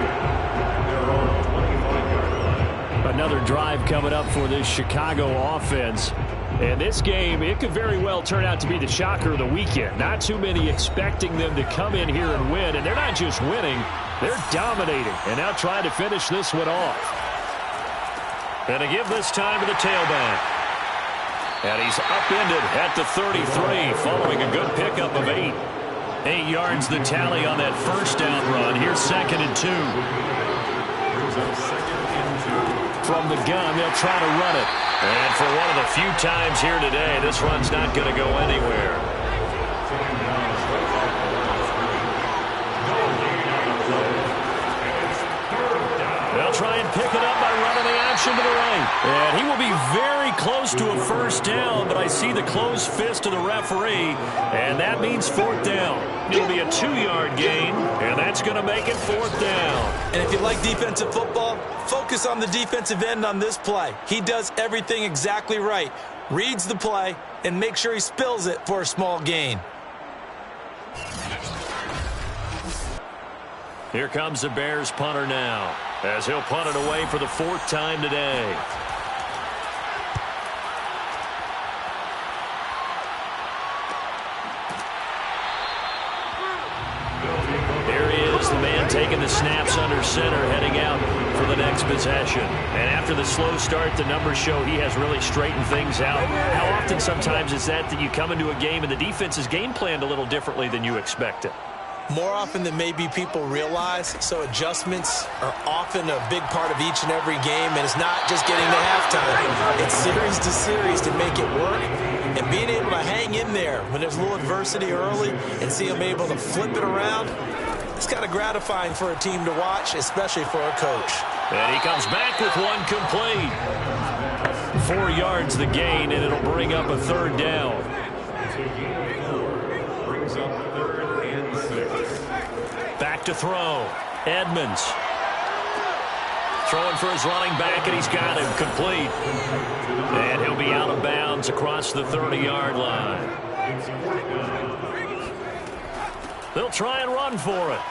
Another drive coming up for this Chicago offense. And this game, it could very well turn out to be the shocker of the weekend. Not too many expecting them to come in here and win. And they're not just winning, they're dominating. And now trying to finish this one off. And to give this time to the tailback. And he's upended at the 33 following a good pickup of 8. 8 yards the tally on that 1st down run. Here's 2nd and 2. From the gun, they'll try to run it. And for one of the few times here today, this run's not going to go anywhere. They'll try and pick it up by running the option to the right. And he will be very close to a 1st down, but I see the closed fist of the referee, and that means 4th down. It'll be a 2-yard gain, and that's going to make it 4th down. And if you like defensive football, focus on the defensive end on this play. He does everything exactly right. Reads the play and makes sure he spills it for a small gain. Here comes the Bears punter now, as he'll punt it away for the 4th time today. Here he is, the man taking the snaps under center, heading out for the next possession. And after the slow start, the numbers show he has really straightened things out. How often sometimes is that you come into a game and the defense is game planned a little differently than you expected? More often than maybe people realize, so adjustments are often a big part of each and every game, and it's not just getting to halftime. It's series to series to make it work, and being able to hang in there when there's a little adversity early and see them able to flip it around, it's kind of gratifying for a team to watch, especially for a coach. And he comes back with one complete. 4 yards the gain, and it'll bring up a third down. Brings up 3rd and 6. Back to throw. Edmonds. Throwing for his running back, and he's got him complete. And he'll be out of bounds across the 30-yard line. They'll try and run for it.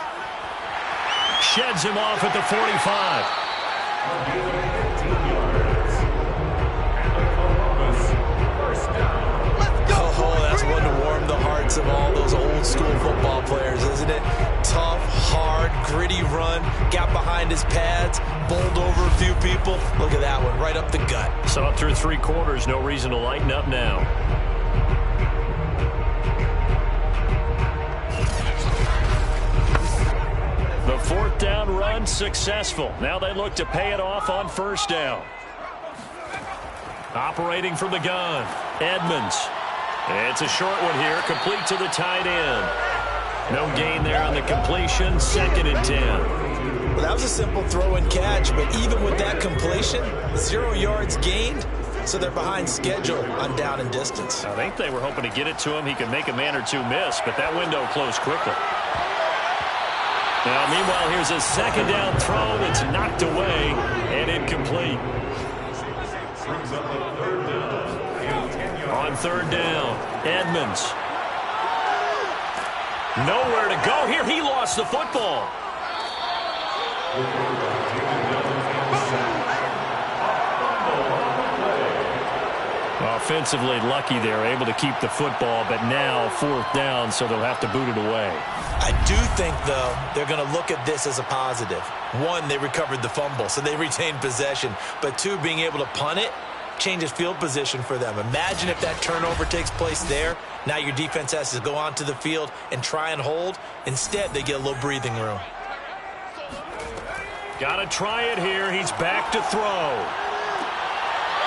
Sheds him off at the 45. Oh, that's one to warm the hearts of all those old school football players, isn't it? Tough, hard, gritty run, got behind his pads, bowled over a few people. Look at that one, right up the gut. So up through 3 quarters, no reason to lighten up now. The 4th down run successful. Now they look to pay it off on 1st down. Operating from the gun, Edmonds. It's a short one here, complete to the tight end. No gain there on the completion, 2nd and 10. Well, that was a simple throw and catch, but even with that completion, 0 yards gained, so they're behind schedule on down and distance. I think they were hoping to get it to him. He could make a man or two miss, but that window closed quickly. Now, meanwhile, here's a 2nd down throw that's knocked away and incomplete. Brings up a 3rd down. On 3rd down, Edmonds. Nowhere to go here. He lost the football. Offensively lucky they're able to keep the football, but now 4th down, so they'll have to boot it away. I do think, though, they're going to look at this as a positive. 1, they recovered the fumble, so they retained possession. But 2, being able to punt it changes field position for them. Imagine if that turnover takes place there. Now your defense has to go onto the field and try and hold. Instead, they get a little breathing room. Got to try it here. He's back to throw.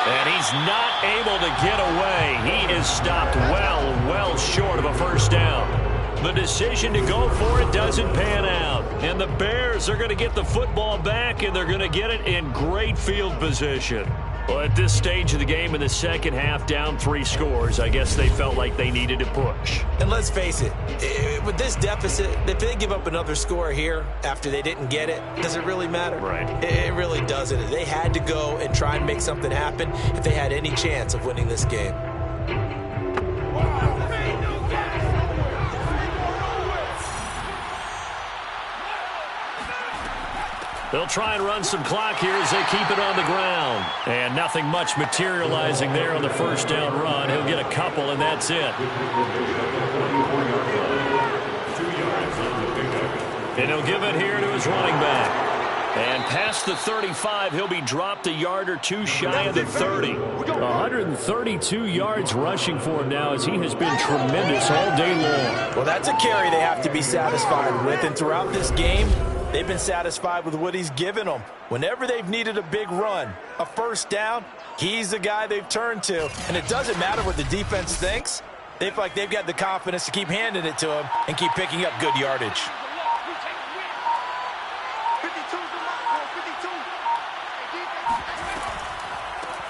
And he's not able to get away. He is stopped well short of a 1st down. The decision to go for it doesn't pan out. And the Bears are going to get the football back, and they're going to get it in great field position. Well, at this stage of the game in the 2nd half, down 3 scores, I guess they felt like they needed to push. And let's face it, with this deficit, if they give up another score here after they didn't get it, does it really matter? Right. It really doesn't. They had to go and try and make something happen if they had any chance of winning this game. They'll try and run some clock here as they keep it on the ground. And nothing much materializing there on the 1st down run. He'll get a couple, and that's it. And he'll give it here to his running back. And past the 35, he'll be dropped a yard or 2 shy of the 30. 132 yards rushing for him now, as he has been tremendous all day long. Well, that's a carry they have to be satisfied with. And throughout this game, they've been satisfied with what he's given them. Whenever they've needed a big run, a 1st down, he's the guy they've turned to. And it doesn't matter what the defense thinks. They feel like they've got the confidence to keep handing it to him and keep picking up good yardage.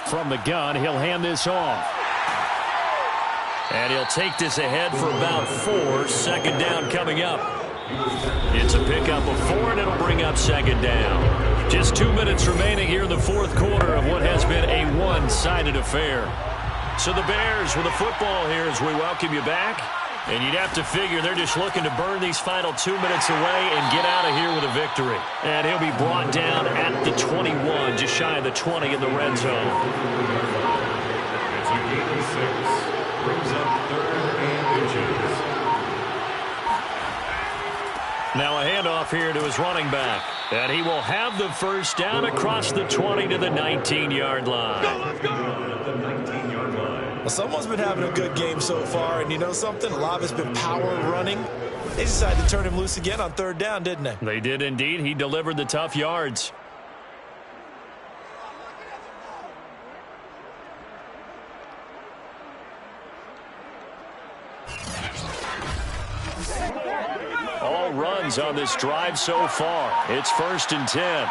From the gun, he'll hand this off. And he'll take this ahead for about 4. 2nd down coming up. It's a pickup of 4, and it'll bring up 2nd down. Just 2 minutes remaining here in the 4th quarter of what has been a one-sided affair. So the Bears with the football here as we welcome you back. And you'd have to figure they're just looking to burn these final 2 minutes away and get out of here with a victory. And he'll be brought down at the 21, just shy of the 20 in the red zone. It's a gain of 6. Brings up 3rd and inches. Now a handoff here to his running back. And he will have the 1st down across the 20 to the 19-yard line. Let's go. At the 19-yard line. Well, someone's been having a good game so far, and you know something? A lot of it's been power running. They decided to turn him loose again on third down, didn't they? They did indeed. He delivered the tough yards. All runs on this drive so far. It's 1st and 10.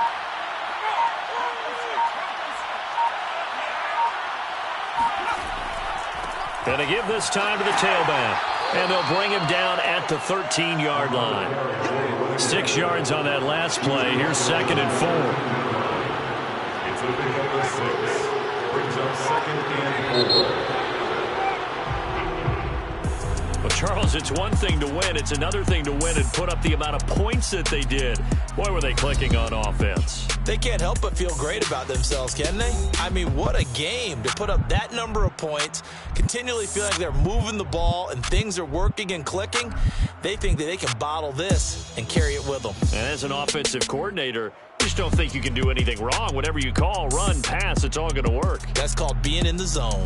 And they give this time to the tailback. And they'll bring him down at the 13-yard line. 6 yards on that last play. Here's 2nd and 4. It's a big number 6. Brings up 2nd and 4. Well, Charles, it's one thing to win. It's another thing to win and put up the amount of points that they did. Boy, were they clicking on offense. They can't help but feel great about themselves, can they? I mean, what a game to put up that number of points, continually feeling like they're moving the ball and things are working and clicking. They think that they can bottle this and carry it with them. And as an offensive coordinator, you just don't think you can do anything wrong. Whatever you call, run, pass, it's all going to work. That's called being in the zone.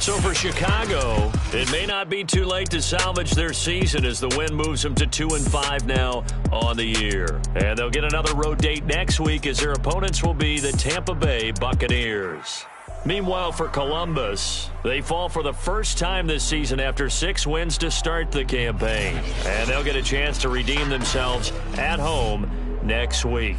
So for Chicago, it may not be too late to salvage their season as the win moves them to 2-5 now on the year. And they'll get another road date next week as their opponents will be the Tampa Bay Buccaneers. Meanwhile, for Columbus, they fall for the first time this season after 6 wins to start the campaign. And they'll get a chance to redeem themselves at home next week.